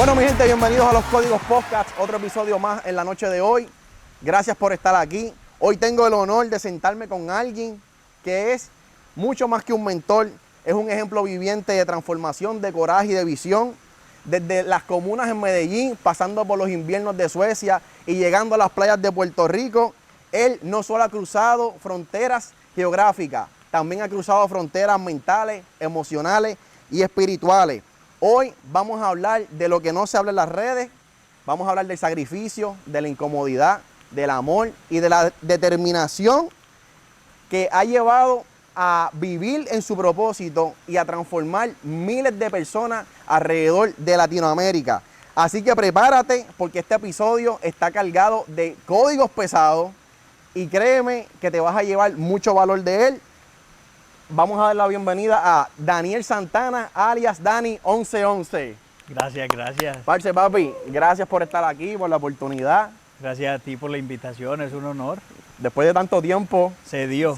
Bueno, mi gente, bienvenidos a Los Códigos Podcast, otro episodio más en la noche de hoy. Gracias por estar aquí. Hoy tengo el honor de sentarme con alguien que es mucho más que un mentor, es un ejemplo viviente de transformación, de coraje y de visión. Desde las comunas en Medellín, pasando por los inviernos de Suecia y llegando a las playas de Puerto Rico, él no solo ha cruzado fronteras geográficas, también ha cruzado fronteras mentales, emocionales y espirituales. Hoy vamos a hablar de lo que no se habla en las redes, vamos a hablar del sacrificio, de la incomodidad, del amor y de la determinación que ha llevado a vivir en su propósito y a transformar miles de personas alrededor de Latinoamérica. Así que prepárate porque este episodio está cargado de códigos pesados y créeme que te vas a llevar mucho valor de él. Vamos a dar la bienvenida a Daniel Santana, alias Dani 1111. Gracias. Parce, papi, gracias por estar aquí, por la oportunidad. Gracias a ti por la invitación, es un honor. Después de tanto tiempo, Se dio.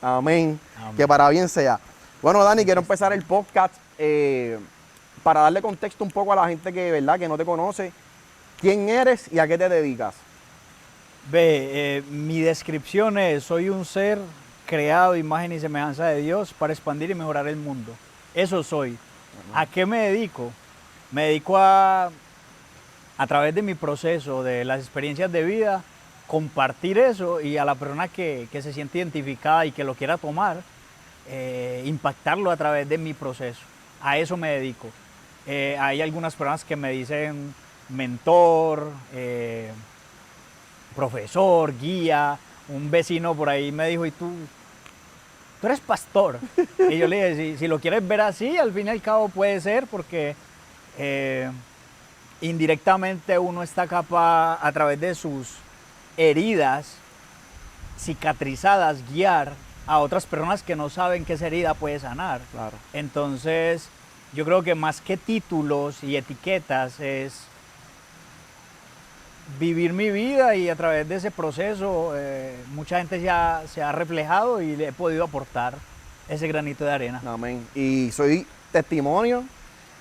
Amén. Amén. Que para bien sea. Bueno, Dani, quiero empezar el podcast para darle contexto un poco a la gente que no te conoce. ¿Quién eres y a qué te dedicas? Mi descripción es, soy un ser creado a imagen y semejanza de Dios para expandir y mejorar el mundo. Eso soy. ¿A qué me dedico? Me dedico a través de mi proceso, de las experiencias de vida, compartir eso y a la persona que se siente identificada y que lo quiera tomar, impactarlo a través de mi proceso. A eso me dedico. Hay algunas personas que me dicen mentor, profesor, guía. Un vecino por ahí me dijo, ¿y tú eres pastor? Y yo le dije, si lo quieres ver así, al fin y al cabo puede ser, porque indirectamente uno está capaz, a través de sus heridas cicatrizadas, guiar a otras personas que no saben que esa herida puede sanar. Claro. Entonces, yo creo que más que títulos y etiquetas es vivir mi vida, y a través de ese proceso mucha gente se ha reflejado y le he podido aportar ese granito de arena. Amén. Y soy testimonio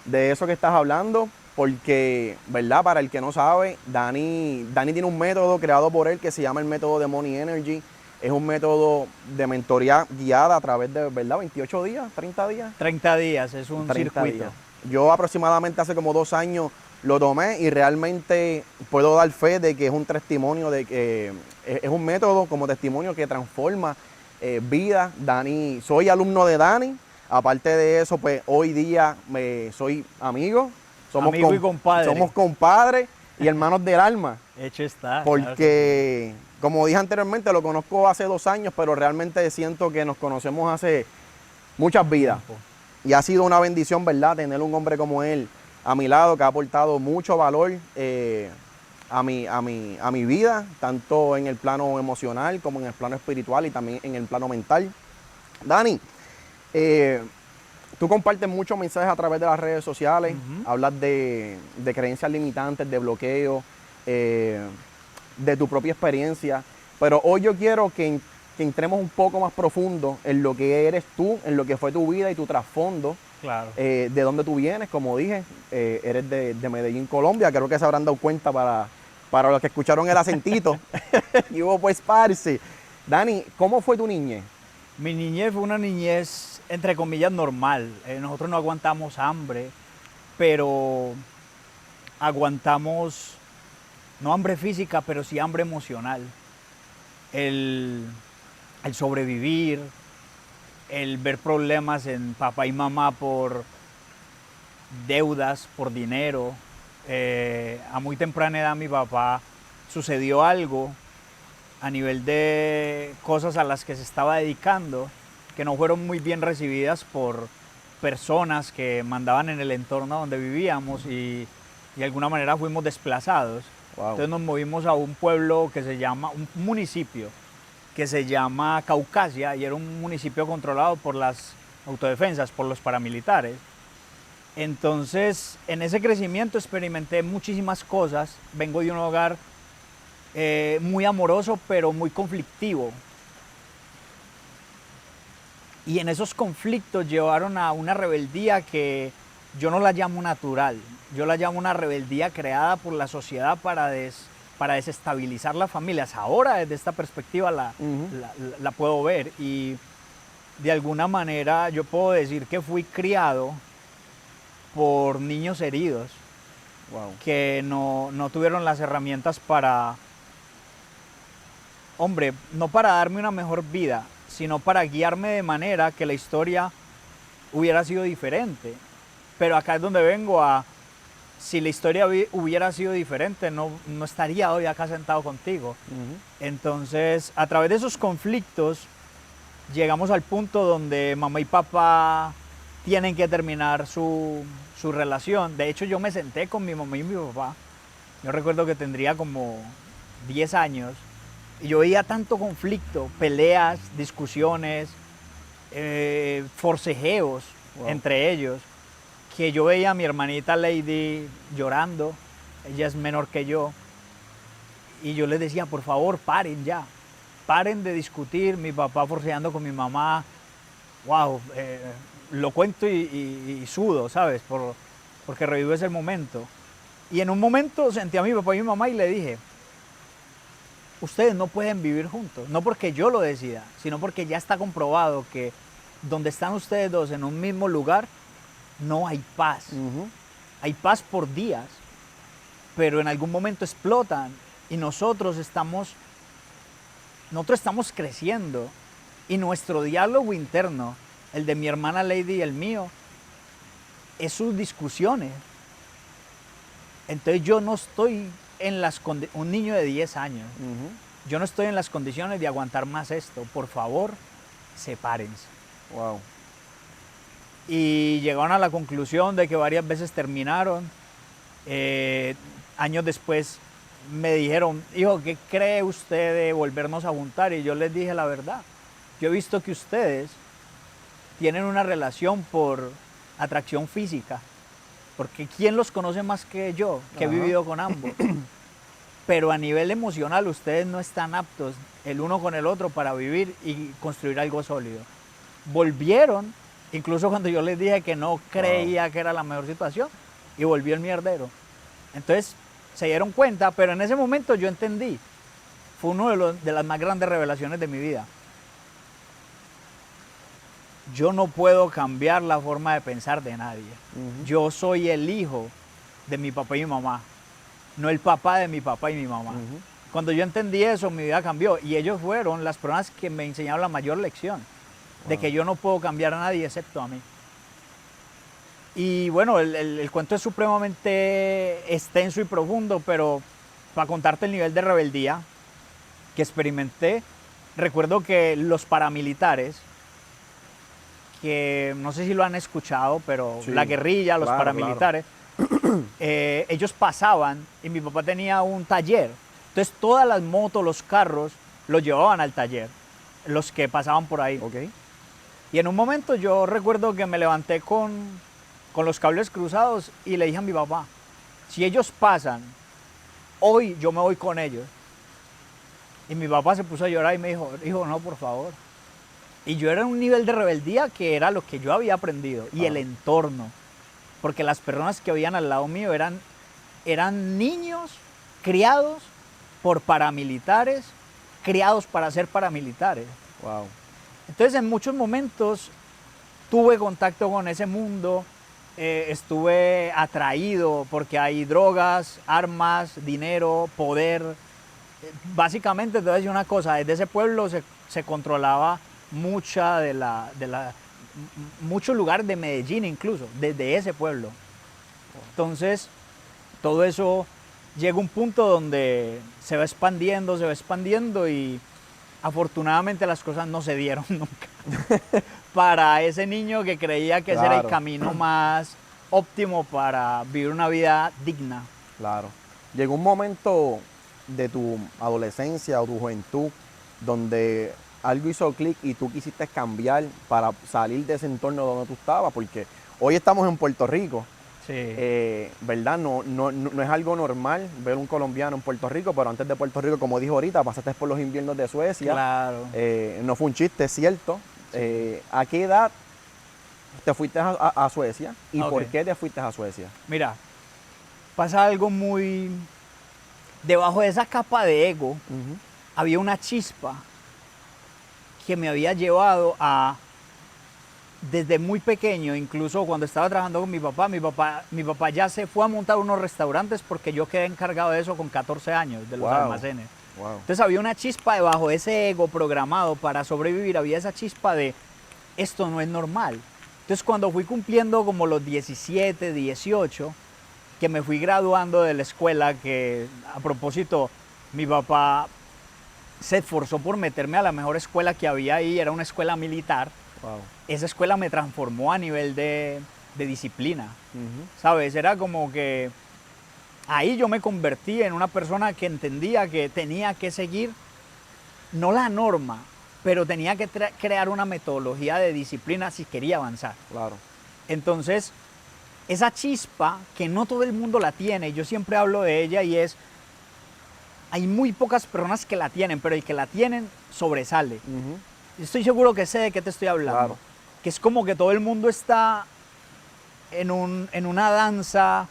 de eso que estás hablando, porque, ¿verdad? Para el que no sabe, Dani tiene un método creado por él que se llama el método de Money Energy. Es un método de mentoría guiada a través de, ¿verdad? 28 días, 30 días. 30 días, es un circuito. Días. Yo aproximadamente hace como 2 años lo tomé y realmente puedo dar fe de que es un testimonio, de que es un método como testimonio que transforma vidas. Dani, soy alumno de Dani. Aparte de eso, pues hoy día soy amigo. Amigo y compadre. Somos compadres y hermanos del alma. Hecho está. Porque, claro, como dije anteriormente, lo conozco hace 2 años, pero realmente siento que nos conocemos hace muchas vidas. Y ha sido una bendición, ¿verdad?, tener un hombre como él a mi lado, que ha aportado mucho valor a mi vida, tanto en el plano emocional como en el plano espiritual y también en el plano mental. Dani, tú compartes muchos mensajes a través de las redes sociales, hablas de creencias limitantes, de bloqueo, de tu propia experiencia, pero hoy yo quiero que entremos un poco más profundo en lo que eres tú, en lo que fue tu vida y tu trasfondo. Claro. De dónde tú vienes, como dije, eres de Medellín, Colombia. Creo que se habrán dado cuenta para los que escucharon el acentito. Y hubo pues parce. Dani, ¿cómo fue tu niñez? Mi niñez fue una niñez, entre comillas, normal. Nosotros no aguantamos hambre, pero aguantamos, no hambre física, pero sí hambre emocional. El sobrevivir, el ver problemas en papá y mamá por deudas, por dinero. A muy temprana edad mi papá sucedió algo a nivel de cosas a las que se estaba dedicando que no fueron muy bien recibidas por personas que mandaban en el entorno donde vivíamos, y de alguna manera fuimos desplazados. Wow. Entonces nos movimos a un pueblo que se llama, un municipio que se llama Caucasia, y era un municipio controlado por las autodefensas, por los paramilitares. Entonces, en ese crecimiento experimenté muchísimas cosas. Vengo de un hogar muy amoroso, pero muy conflictivo. Y en esos conflictos llevaron a una rebeldía que yo no la llamo natural, yo la llamo una rebeldía creada por la sociedad para desestabilizar las familias. Ahora desde esta perspectiva la puedo ver y de alguna manera yo puedo decir que fui criado por niños heridos que no tuvieron las herramientas para, hombre, no para darme una mejor vida, sino para guiarme de manera que la historia hubiera sido diferente. Pero acá es donde vengo a, si la historia hubiera sido diferente, no estaría hoy acá sentado contigo. Entonces, a través de esos conflictos, llegamos al punto donde mamá y papá tienen que terminar su relación. De hecho, yo me senté con mi mamá y mi papá. Yo recuerdo que tendría como 10 años y yo veía tanto conflicto, peleas, discusiones, forcejeos entre ellos, que yo veía a mi hermanita Lady llorando. Ella es menor que yo. Y yo les decía, por favor, paren ya. Paren de discutir, mi papá forcejeando con mi mamá. Wow, lo cuento y sudo, ¿sabes? Porque revivo ese momento. Y en un momento senté a mi papá y mi mamá y le dije, ustedes no pueden vivir juntos, no porque yo lo decida, sino porque ya está comprobado que donde están ustedes dos en un mismo lugar, no hay paz. Hay paz por días, pero en algún momento explotan y nosotros estamos creciendo y nuestro diálogo interno, el de mi hermana Lady y el mío, es sus discusiones. Entonces yo no estoy en un niño de 10 años, yo no estoy en las condiciones de aguantar más esto. Por favor, sepárense. Wow. Y llegaron a la conclusión de que varias veces terminaron. Años después me dijeron, hijo, ¿qué cree usted de volvernos a juntar? Y yo les dije la verdad. Yo he visto que ustedes tienen una relación por atracción física, porque ¿quién los conoce más que yo, que he vivido con ambos? Pero a nivel emocional ustedes no están aptos el uno con el otro para vivir y construir algo sólido. Volvieron, incluso cuando yo les dije que no creía que era la mejor situación, y volvió el mierdero. Entonces se dieron cuenta, pero en ese momento yo entendí. Fue una de las más grandes revelaciones de mi vida. Yo no puedo cambiar la forma de pensar de nadie. Yo soy el hijo de mi papá y mi mamá, no el papá de mi papá y mi mamá. Cuando yo entendí eso, mi vida cambió. Y ellos fueron las personas que me enseñaron la mayor lección, de que yo no puedo cambiar a nadie excepto a mí. Y bueno, el cuento es supremamente extenso y profundo, pero para contarte el nivel de rebeldía que experimenté, recuerdo que los paramilitares, que no sé si lo han escuchado, pero sí, la guerrilla, los paramilitares, ellos pasaban y mi papá tenía un taller. Entonces todas las motos, los carros, los llevaban al taller, los que pasaban por ahí. Y en un momento yo recuerdo que me levanté con los cables cruzados y le dije a mi papá, si ellos pasan, hoy yo me voy con ellos. Y mi papá se puso a llorar y me dijo, hijo, no, por favor. Y yo era en un nivel de rebeldía que era lo que yo había aprendido, y el entorno. Porque las personas que habían al lado mío eran niños criados por paramilitares, criados para ser paramilitares. Entonces en muchos momentos tuve contacto con ese mundo, estuve atraído porque hay drogas, armas, dinero, poder. Básicamente te voy a decir una cosa, desde ese pueblo se controlaba muchos lugares de Medellín incluso, desde ese pueblo. Entonces, todo eso llega a un punto donde se va expandiendo y afortunadamente las cosas no se dieron nunca. Para ese niño que creía que ese era el camino más óptimo para vivir una vida digna. Claro. Llegó un momento de tu adolescencia o tu juventud donde algo hizo clic y tú quisiste cambiar para salir de ese entorno donde tú estabas, porque hoy estamos en Puerto Rico, ¿verdad? No es algo normal ver un colombiano en Puerto Rico, pero antes de Puerto Rico, como dijo ahorita, pasaste por los inviernos de Suecia. Claro. No fue un chiste, es cierto. Sí. ¿A qué edad te fuiste a Suecia. ¿Y Ok. por qué te fuiste a Suecia? Mira, pasa algo muy... Debajo de esa capa de ego Ujú. había una chispa que me había llevado a, desde muy pequeño, incluso cuando estaba trabajando con mi papá ya se fue a montar unos restaurantes porque yo quedé encargado de eso con 14 años, de los Wow. almacenes. Wow. Entonces había una chispa debajo de ese ego programado para sobrevivir, había esa chispa de esto no es normal. Entonces cuando fui cumpliendo como los 17, 18, que me fui graduando de la escuela, que a propósito mi papá se esforzó por meterme a la mejor escuela que había ahí, era una escuela militar. Wow. Esa escuela me transformó a nivel de disciplina, Ujú. ¿sabes? Era como que ahí yo me convertí en una persona que entendía que tenía que seguir, no la norma, pero tenía que crear una metodología de disciplina si quería avanzar. Claro. Entonces, esa chispa que no todo el mundo la tiene, yo siempre hablo de ella y es, hay muy pocas personas que la tienen, pero el que la tienen sobresale. Ujú. Estoy seguro que sé de qué te estoy hablando. Claro. Que es como que todo el mundo está en una danza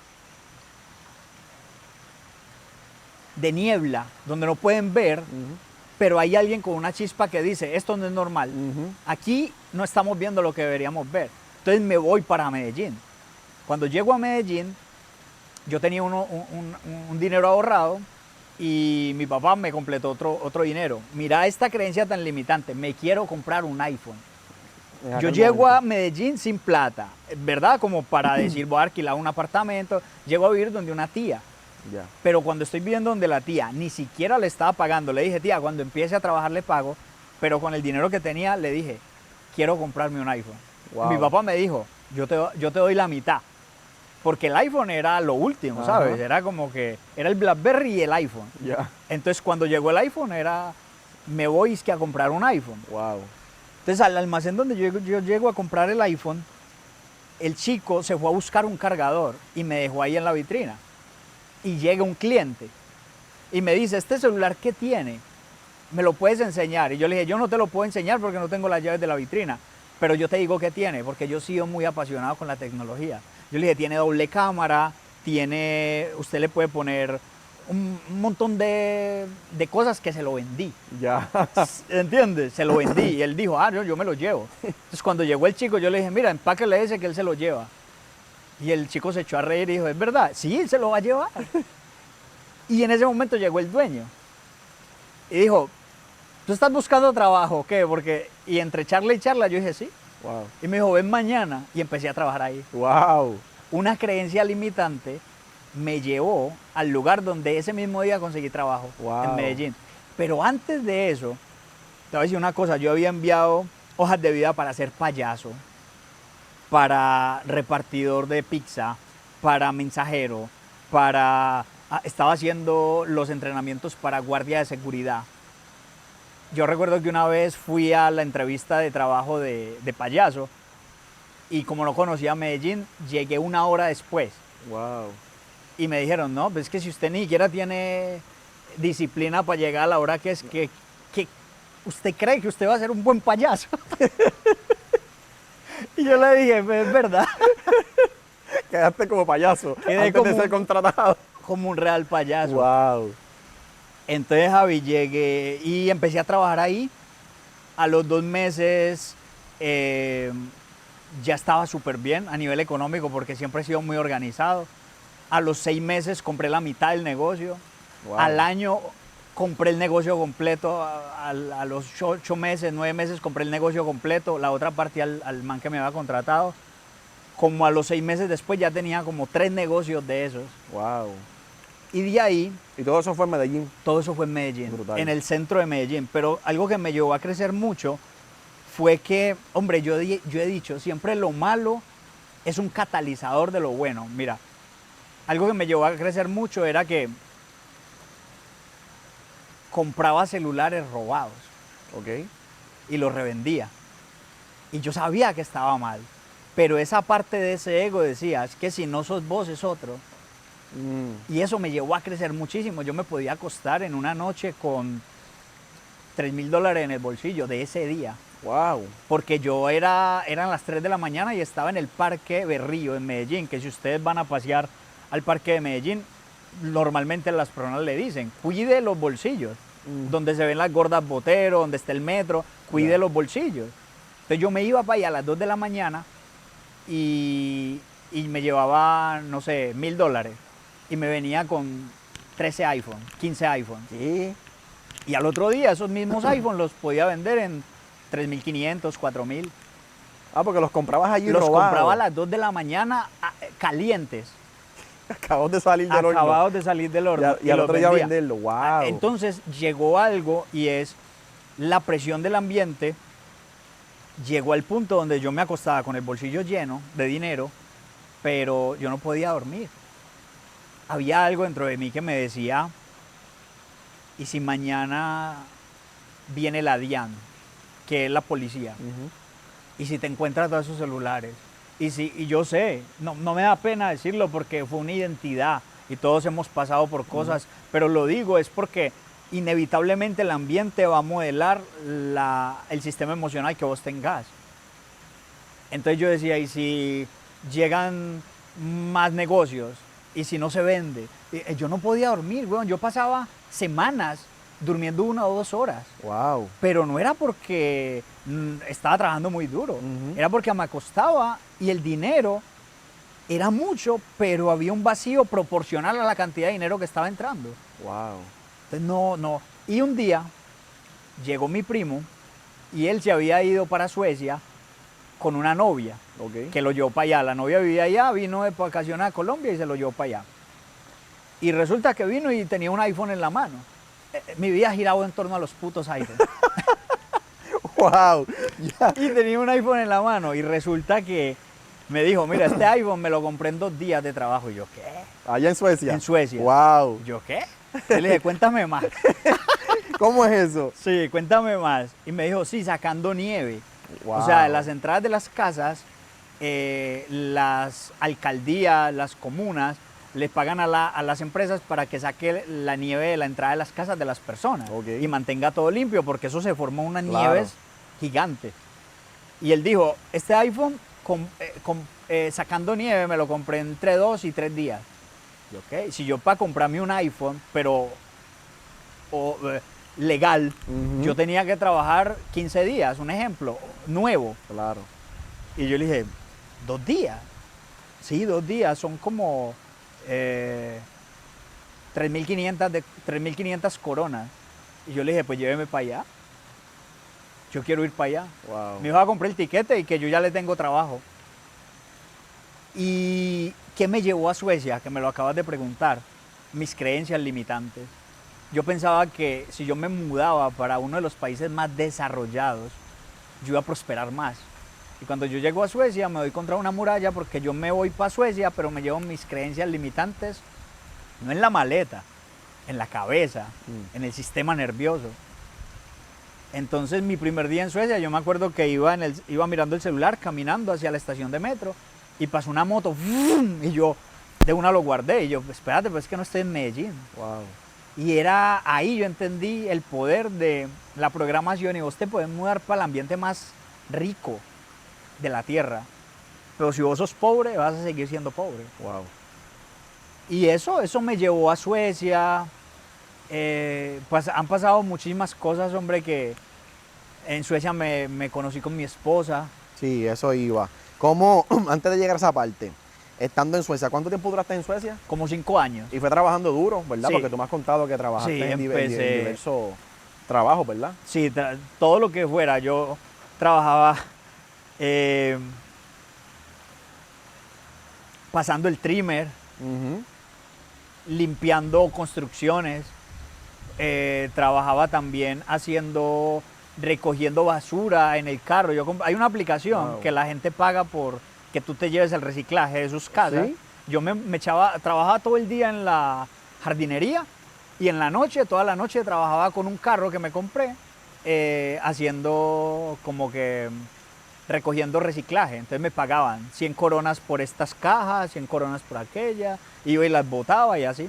de niebla, donde no pueden ver, Ujú. pero hay alguien con una chispa que dice, esto no es normal. Ujú. Aquí no estamos viendo lo que deberíamos ver. Entonces me voy para Medellín. Cuando llego a Medellín, yo tenía un dinero ahorrado y mi papá me completó otro dinero. Mira esta creencia tan limitante, me quiero comprar un iPhone. En Yo aquel llego a momento. Medellín sin plata, ¿verdad? Como para decir, voy a alquilar un apartamento. Llego a vivir donde una tía. Ya. Pero cuando estoy viviendo donde la tía, ni siquiera le estaba pagando. Le dije, tía, cuando empiece a trabajar le pago. Pero con el dinero que tenía, le dije, quiero comprarme un iPhone. Wow. Mi papá me dijo, yo te doy la mitad. Porque el iPhone era lo último, Ajá. ¿sabes? Era como que, era el BlackBerry y el iPhone. Ya. Entonces cuando llegó el iPhone era, me voy es que a comprar un iPhone. Wow. Entonces al almacén donde yo llego a comprar el iPhone, el chico se fue a buscar un cargador y me dejó ahí en la vitrina. Y llega un cliente y me dice, ¿este celular qué tiene? ¿Me lo puedes enseñar? Y yo le dije, yo no te lo puedo enseñar porque no tengo las llaves de la vitrina, pero yo te digo qué tiene, porque yo he sido muy apasionado con la tecnología. Yo le dije, tiene doble cámara, usted le puede poner un montón de cosas que se lo vendí. Ya. ¿Entiendes? Se lo vendí y él dijo, yo me lo llevo. Entonces cuando llegó el chico yo le dije, mira, empáquele ese que él se lo lleva. Y el chico se echó a reír y dijo, ¿es verdad? Sí, él se lo va a llevar. Y en ese momento llegó el dueño y dijo, ¿tú estás buscando trabajo o qué? Porque, y entre charla y charla yo dije, sí. Wow. Y me dijo, ven mañana. Y empecé a trabajar ahí. Wow. Una creencia limitante me llevó al lugar donde ese mismo día conseguí trabajo, Wow. en Medellín. Pero antes de eso, te voy a decir una cosa, yo había enviado hojas de vida para ser payaso, para repartidor de pizza, para mensajero, estaba haciendo los entrenamientos para guardia de seguridad. Yo recuerdo que una vez fui a la entrevista de trabajo de payaso y como no conocía Medellín, llegué una hora después. Wow. Y me dijeron, no, pues es que si usted ni siquiera tiene disciplina para llegar a la hora que es, que usted cree que usted va a ser un buen payaso. Y yo le dije, pues es verdad, Quedaste como payaso Quedé antes como de ser un- contratado. como un real payaso. Wow. Entonces, Javi, llegué y empecé a trabajar ahí. A los 2 meses ya estaba súper bien a nivel económico porque siempre he sido muy organizado. A los 6 meses compré la mitad del negocio. Wow. Al año compré el negocio completo. A los 8 meses, 9 meses compré el negocio completo. La otra parte al man que me había contratado. Como a los 6 meses después ya tenía como 3 negocios de esos. Wow. Y de ahí Y todo eso fue en Medellín. todo eso fue en Medellín, Brutal. en el centro de Medellín. Pero algo que me llevó a crecer mucho fue que, hombre, yo he dicho, siempre lo malo es un catalizador de lo bueno. Mira, algo que me llevó a crecer mucho era que compraba celulares robados Ok. y los revendía. Y yo sabía que estaba mal. Pero esa parte de ese ego decía, es que si no sos vos, es otro. Y eso me llevó a crecer muchísimo. Yo me podía acostar en una noche con $3,000 en el bolsillo de ese día. Wow. Porque eran las 3 de la mañana y estaba en el Parque Berrío en Medellín, que si ustedes van a pasear al Parque de Medellín, normalmente las personas le dicen, cuide los bolsillos, donde se ven las gordas Botero, donde está el metro, cuide Ya. los bolsillos. Entonces yo me iba para allá a las 2 de la mañana y me llevaba, no sé, $1000 y me venía con 13 iPhone, 15 iPhone. ¿Qué? Y al otro día esos mismos iPhone los podía vender en 3.500, 4.000. Ah, porque los comprabas allí Los robados. compraba a las 2 de la mañana calientes, Acabamos de salir del horno. acabados de salir del horno. Y al los otro día vendía. venderlo. Wow. Entonces llegó algo y es la presión del ambiente. Llegó al punto donde yo me acostaba con el bolsillo lleno de dinero, pero yo no podía dormir. Había algo dentro de mí que me decía, ¿y si mañana viene la DIAN, que es la policía? Ujú. Y si te encuentras todos esos celulares, y yo sé, no me da pena decirlo porque fue una identidad y todos hemos pasado por cosas, pero lo digo es porque inevitablemente el ambiente va a modelar el sistema emocional que vos tengas. Entonces yo decía, ¿y si llegan más negocios? ¿Y si no se vende? Yo no podía dormir, weón. Yo pasaba semanas durmiendo 1 o 2 horas. Wow. Pero no era porque estaba trabajando muy duro, era porque me acostaba y el dinero era mucho, pero había un vacío proporcional a la cantidad de dinero que estaba entrando. Wow. Entonces no. Y un día llegó mi primo y él se había ido para Suecia con una novia Ok. que lo llevó para allá. La novia vivía allá, vino de vacaciones a Colombia y se lo llevó para allá. Y resulta que vino y tenía un iPhone en la mano. Mi vida giraba en torno a los putos iPhones. Wow. Ya. Y tenía un iPhone en la mano y resulta que me dijo, mira, este iPhone me lo compré en 2 días de trabajo. Y yo, ¿qué? Allá en Suecia. En Suecia. Wow. Yo, ¿qué? Y le dije, cuéntame más. ¿Cómo es eso? Sí, cuéntame más. Y me dijo, sí, sacando nieve. Wow. O sea, en las entradas de las casas, las alcaldías, las comunas, les pagan a las empresas para que saque la nieve de la entrada de las casas de las personas. Ok. Y mantenga todo limpio, porque eso se formó unas Claro. nieves gigantes. Y él dijo, este iPhone sacando nieve me lo compré entre 2 y 3 días. Y ok, si yo para comprarme un iPhone, pero legal, Ujú. yo tenía que trabajar 15 días, un ejemplo, nuevo. Claro. Y yo le dije, 2 días. Sí, 2 días, son como 3.500 coronas. Y yo le dije, pues lléveme para allá. Yo quiero ir para allá. Wow. Me iba a comprar el tiquete y que yo ya le tengo trabajo. ¿Y qué me llevó a Suecia? Que me lo acabas de preguntar. Mis creencias limitantes. Yo pensaba que si yo me mudaba para uno de los países más desarrollados, yo iba a prosperar más. Y cuando yo llego a Suecia me doy contra una muralla porque yo me voy para Suecia, pero me llevo mis creencias limitantes, no en la maleta, en la cabeza, en el sistema nervioso. Entonces mi primer día en Suecia, yo me acuerdo que iba mirando el celular, caminando hacia la estación de metro, y pasó una moto, ¡fum! Y yo de una lo guardé, y yo, espérate, pues es que no estoy en Medellín. Wow. Y era ahí yo entendí el poder de la programación y vos te podés mudar para el ambiente más rico de la tierra. Pero si vos sos pobre, vas a seguir siendo pobre. Wow. Y eso me llevó a Suecia. Pues han pasado muchísimas cosas, hombre, que en Suecia me conocí con mi esposa. Sí, eso iba. ¿Cómo, antes de llegar a esa parte, estando en Suecia, cuánto tiempo duraste en Suecia? Como 5 años. Y fue trabajando duro, ¿verdad? Sí. Porque tú me has contado que trabajaste Sí, en empecé. diversos trabajos, ¿verdad? Sí, todo lo que fuera. Yo trabajaba pasando el trimmer, Ujú. limpiando construcciones. Trabajaba también recogiendo basura en el carro. Hay una aplicación Wow. que la gente paga por que tú te lleves el reciclaje de sus casas. ¿Sí? Yo trabajaba todo el día en la jardinería y en la noche, toda la noche trabajaba con un carro que me compré haciendo como que recogiendo reciclaje. Entonces me pagaban 100 coronas por estas cajas, 100 coronas por aquella, iba y las botaba y así.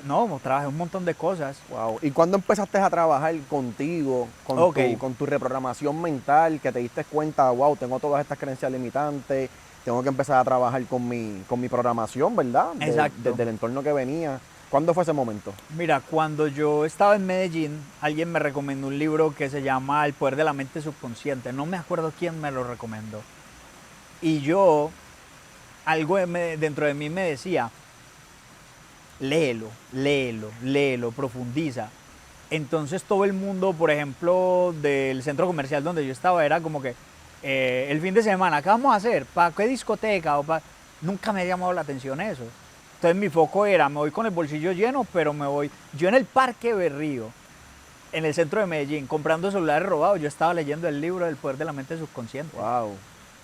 No, trabajé un montón de cosas. Wow. ¿Y cuándo empezaste a trabajar contigo, Ok. con tu reprogramación mental, que te diste cuenta, wow, tengo todas estas creencias limitantes, tengo que empezar a trabajar con mi programación, ¿verdad? Exacto. Desde el entorno que venía. ¿Cuándo fue ese momento? Mira, cuando yo estaba en Medellín, alguien me recomendó un libro que se llama El poder de la mente subconsciente. No me acuerdo quién me lo recomendó. Y yo, dentro de mí me decía, léelo, léelo, léelo, profundiza. Entonces todo el mundo, por ejemplo, del centro comercial donde yo estaba, era como que el fin de semana, ¿qué vamos a hacer? ¿Para qué discoteca? Nunca me ha llamado la atención eso. Entonces mi foco era, me voy con el bolsillo lleno, pero me voy. Yo en el Parque Berrío, en el centro de Medellín, comprando celulares robados, yo estaba leyendo el libro del poder de la mente subconsciente. Wow.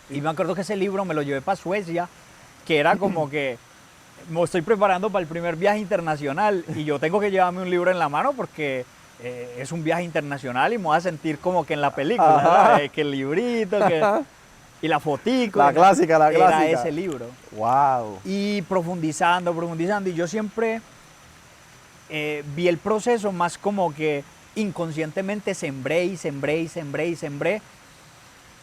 Y me acuerdo que ese libro me lo llevé para Suecia, que era como que me estoy preparando para el primer viaje internacional y yo tengo que llevarme un libro en la mano porque es un viaje internacional y me voy a sentir como que en la película, ¿sabes? Que el librito, y la fotico. La clásica. Era ese libro. Wow. Y profundizando, y yo siempre vi el proceso más como que inconscientemente sembré.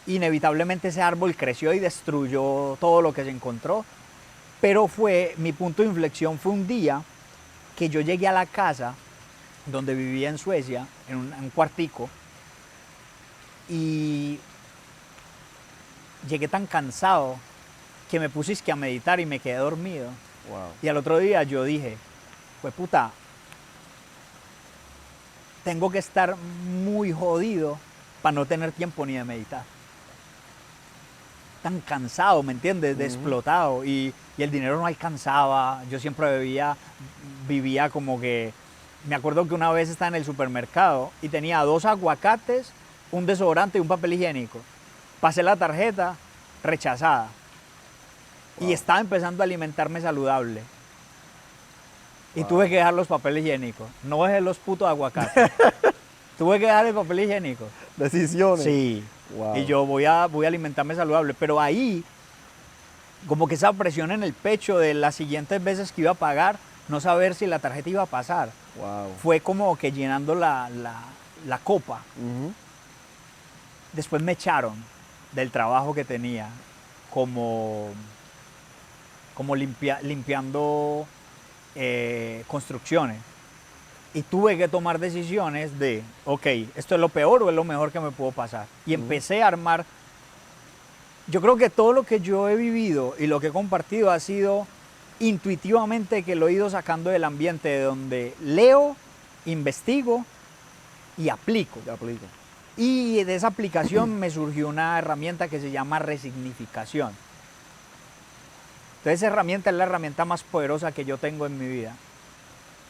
Inevitablemente ese árbol creció y destruyó todo lo que se encontró. Pero mi punto de inflexión fue un día que yo llegué a la casa donde vivía en Suecia, en un cuartico, y llegué tan cansado que me puse a meditar y me quedé dormido. Wow. Y al otro día yo dije, pues puta, tengo que estar muy jodido para no tener tiempo ni de meditar. Tan cansado, ¿me entiendes? De explotado. Y el dinero no alcanzaba. Yo siempre vivía como que... Me acuerdo que una vez estaba en el supermercado y tenía 2 aguacates, un desodorante y un papel higiénico. Pasé la tarjeta, rechazada. Wow. Y estaba empezando a alimentarme saludable. Y tuve que dejar los papeles higiénicos. No dejé los putos aguacates. Tuve que dejar el papel higiénico. Decisiones. Sí. Wow. Y yo voy a alimentarme saludable. Pero ahí, como que esa presión en el pecho de las siguientes veces que iba a pagar, no saber si la tarjeta iba a pasar. Wow. Fue como que llenando la copa. Después me echaron del trabajo que tenía como limpiando construcciones. Y tuve que tomar decisiones de, ok, ¿esto es lo peor o es lo mejor que me pudo pasar? Y empecé a armar. Yo creo que todo lo que yo he vivido y lo que he compartido ha sido intuitivamente que lo he ido sacando del ambiente de donde leo, investigo y aplico. Y de esa aplicación me surgió una herramienta que se llama resignificación. Entonces esa herramienta es la herramienta más poderosa que yo tengo en mi vida.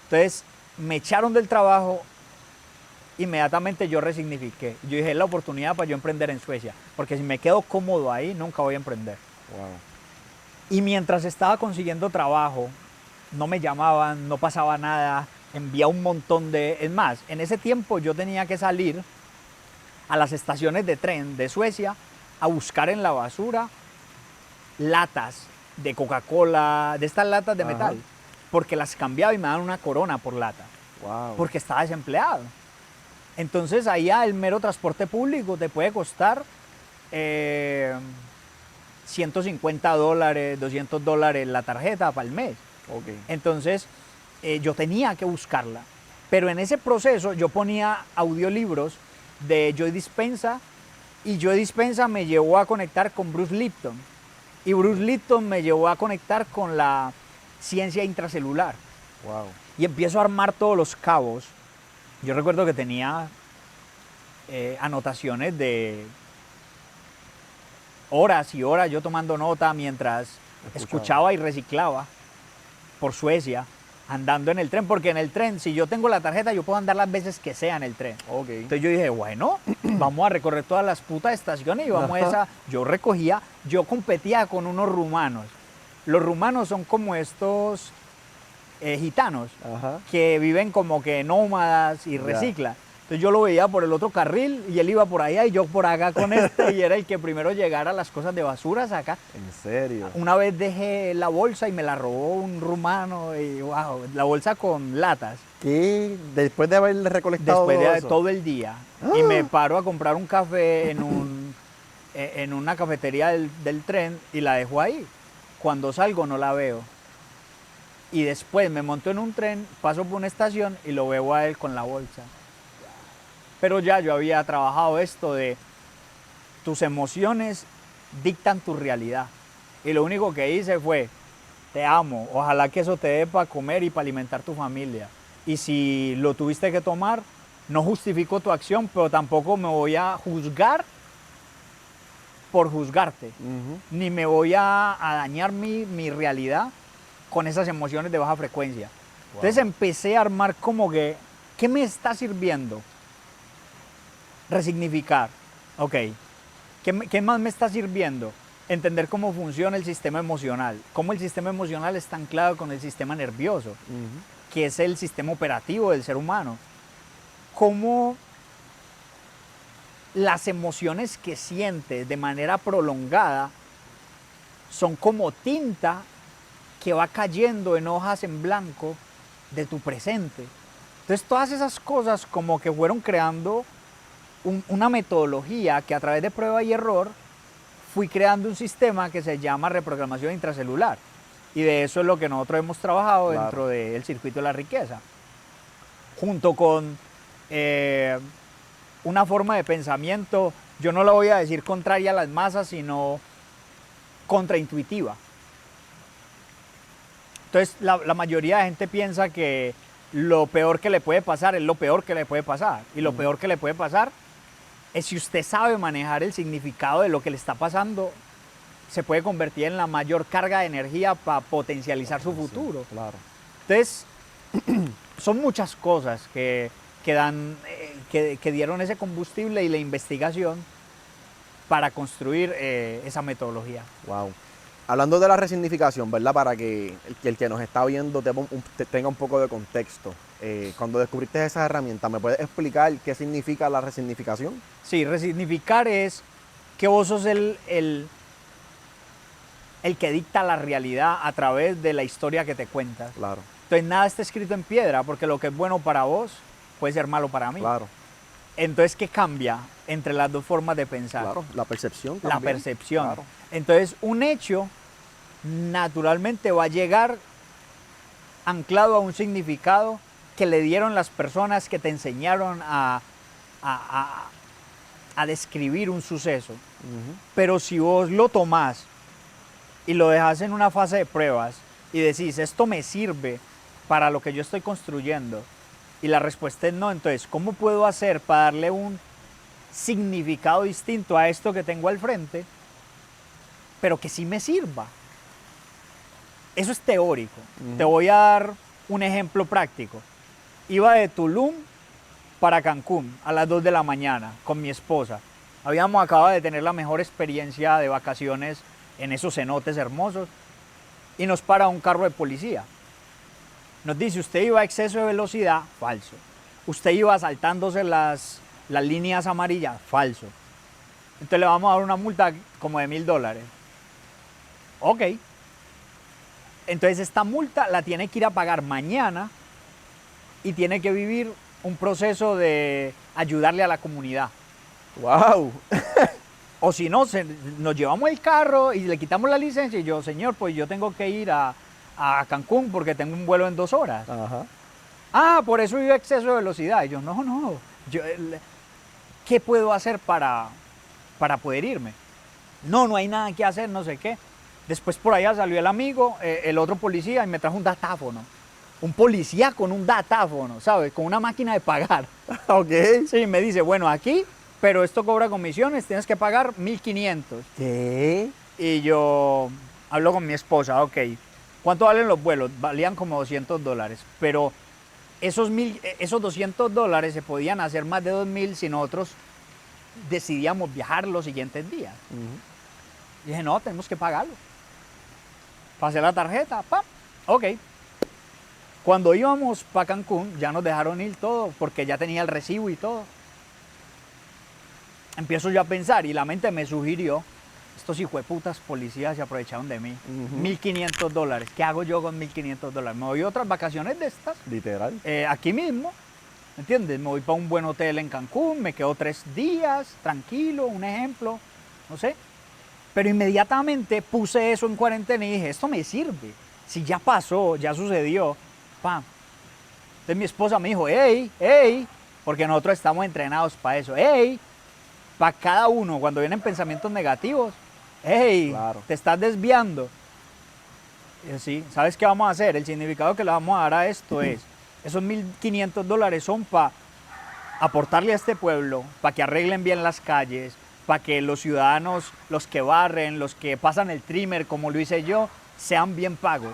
Entonces me echaron del trabajo, inmediatamente yo resignifiqué. Yo dije, es la oportunidad para yo emprender en Suecia, porque si me quedo cómodo ahí, nunca voy a emprender. Wow. Y mientras estaba consiguiendo trabajo, no me llamaban, no pasaba nada, enviaba un montón de... Es más, en ese tiempo yo tenía que salir a las estaciones de tren de Suecia a buscar en la basura latas de Coca-Cola, de estas latas de metal, porque las cambiaba y me daban una corona por lata, porque estaba desempleado. Entonces allá el mero transporte público te puede costar $150, $200 la tarjeta para el mes. Entonces yo tenía que buscarla, pero en ese proceso yo ponía audiolibros de Joe Dispenza, y Joe Dispenza me llevó a conectar con Bruce Lipton, y Bruce Lipton me llevó a conectar con la ciencia intracelular. Y empiezo a armar todos los cabos. Yo recuerdo que tenía anotaciones de horas y horas yo tomando nota mientras escuchaba y reciclaba por Suecia, andando en el tren, porque en el tren, si yo tengo la tarjeta, yo puedo andar las veces que sea en el tren. Entonces yo dije, bueno, vamos a recorrer todas las putas estaciones y vamos a esa... Yo competía con unos rumanos. Los rumanos son como estos gitanos que viven como que nómadas y reciclan. Entonces yo lo veía por el otro carril y él iba por allá y yo por acá con este y era el que primero llegara a las cosas de basuras acá. ¿En serio? Una vez dejé la bolsa y me la robó un rumano y wow, la bolsa con latas. ¿Qué? Después de haber recolectado Después todo de eso. todo el día. Y me paro a comprar un café en una cafetería del tren y la dejo ahí. Cuando salgo no la veo. Y después me monto en un tren, paso por una estación y lo veo a él con la bolsa. Pero ya yo había trabajado esto de tus emociones dictan tu realidad. Y lo único que hice fue, te amo, ojalá que eso te dé para comer y para alimentar tu familia. Y si lo tuviste que tomar, no justifico tu acción, pero tampoco me voy a juzgar por juzgarte. Ujú. Ni me voy a dañar mi realidad con esas emociones de baja frecuencia. Wow. Entonces empecé a armar como que, ¿qué me está sirviendo? Resignificar. Ok. ¿Qué más me está sirviendo? Entender cómo funciona el sistema emocional. Cómo el sistema emocional está anclado con el sistema nervioso, Ujú. que es el sistema operativo del ser humano. Cómo las emociones que sientes de manera prolongada son como tinta que va cayendo en hojas en blanco de tu presente. Entonces todas esas cosas como que fueron creando una metodología que a través de prueba y error fui creando un sistema que se llama reprogramación intracelular. Y de eso es lo que nosotros hemos trabajado Claro. dentro del circuito de la riqueza. Junto con una forma de pensamiento, yo no la voy a decir contraria a las masas, sino contraintuitiva. Entonces la mayoría de gente piensa que lo peor que le puede pasar es lo peor que le puede pasar. Y lo peor que le puede pasar es si usted sabe manejar el significado de lo que le está pasando, se puede convertir en la mayor carga de energía para potencializar su futuro. Sí, claro. Entonces, son muchas cosas que dieron ese combustible y la investigación para construir esa metodología. Wow. Hablando de la resignificación, ¿verdad? Para que el que nos está viendo tenga un poco de contexto. Cuando descubriste esas herramientas, ¿me puedes explicar qué significa la resignificación? Sí, resignificar es que vos sos el que dicta la realidad a través de la historia que te cuentas. Claro, Entonces nada está escrito en piedra, porque lo que es bueno para vos puede ser malo para mí. claro, Entonces, ¿qué cambia entre las dos formas de pensar? claro. La percepción La también. percepción. Claro. Entonces, un hecho naturalmente va a llegar anclado a un significado que le dieron las personas que te enseñaron a describir un suceso. Ujú. Pero si vos lo tomás y lo dejas en una fase de pruebas y decís, esto me sirve para lo que yo estoy construyendo, y la respuesta es no, entonces, ¿cómo puedo hacer para darle un significado distinto a esto que tengo al frente, pero que sí me sirva? Eso es teórico. Te voy a dar un ejemplo práctico. Iba de Tulum para Cancún a las 2 de la mañana con mi esposa. Habíamos acabado de tener la mejor experiencia de vacaciones en esos cenotes hermosos y nos para un carro de policía. Nos dice, usted iba a exceso de velocidad, falso. Usted iba saltándose las líneas amarillas, falso. Entonces le vamos a dar una multa como de $1,000. Ok. Entonces esta multa la tiene que ir a pagar mañana y tiene que vivir un proceso de ayudarle a la comunidad. Wow. O si no, nos llevamos el carro y le quitamos la licencia y yo, señor, pues yo tengo que ir a Cancún porque tengo un vuelo en 2 horas. Ajá. Ah, por eso iba a exceso de velocidad. Y yo, no. ¿Qué puedo hacer para poder irme? No hay nada que hacer, no sé qué. Después por allá salió el amigo, el otro policía, y me trajo un datáfono. Un policía con un datáfono, ¿sabes? Con una máquina de pagar. Ok. Sí, me dice, bueno, aquí, pero esto cobra comisiones, tienes que pagar 1,500. ¿Qué? Y yo hablo con mi esposa, ok, ¿cuánto valen los vuelos? Valían como $200, pero esos $200 se podían hacer más de 2,000 si nosotros decidíamos viajar los siguientes días. Y dije, no, tenemos que pagarlo. Pasé la tarjeta, ¡pam! Ok. Cuando íbamos para Cancún, ya nos dejaron ir todo, porque ya tenía el recibo y todo. Empiezo yo a pensar y la mente me sugirió, estos hijueputas policías se aprovecharon de mí. $1.500. ¿Qué hago yo con $1.500? Me voy a otras vacaciones de estas, Literal. aquí mismo, ¿me entiendes? Me voy para un buen hotel en Cancún, me quedo 3 días, tranquilo, un ejemplo, no sé. Pero inmediatamente puse eso en cuarentena y dije, esto me sirve. Si ya pasó, ya sucedió, pam. Entonces mi esposa me dijo, hey, porque nosotros estamos entrenados para eso, hey, para cada uno, cuando vienen pensamientos negativos, hey, Claro. te estás desviando. Y yo, sí, ¿sabes qué vamos a hacer? El significado que le vamos a dar a esto es, esos $1.500 son para aportarle a este pueblo, para que arreglen bien las calles, para que los ciudadanos, los que barren, los que pasan el trimmer, como lo hice yo, sean bien pagos.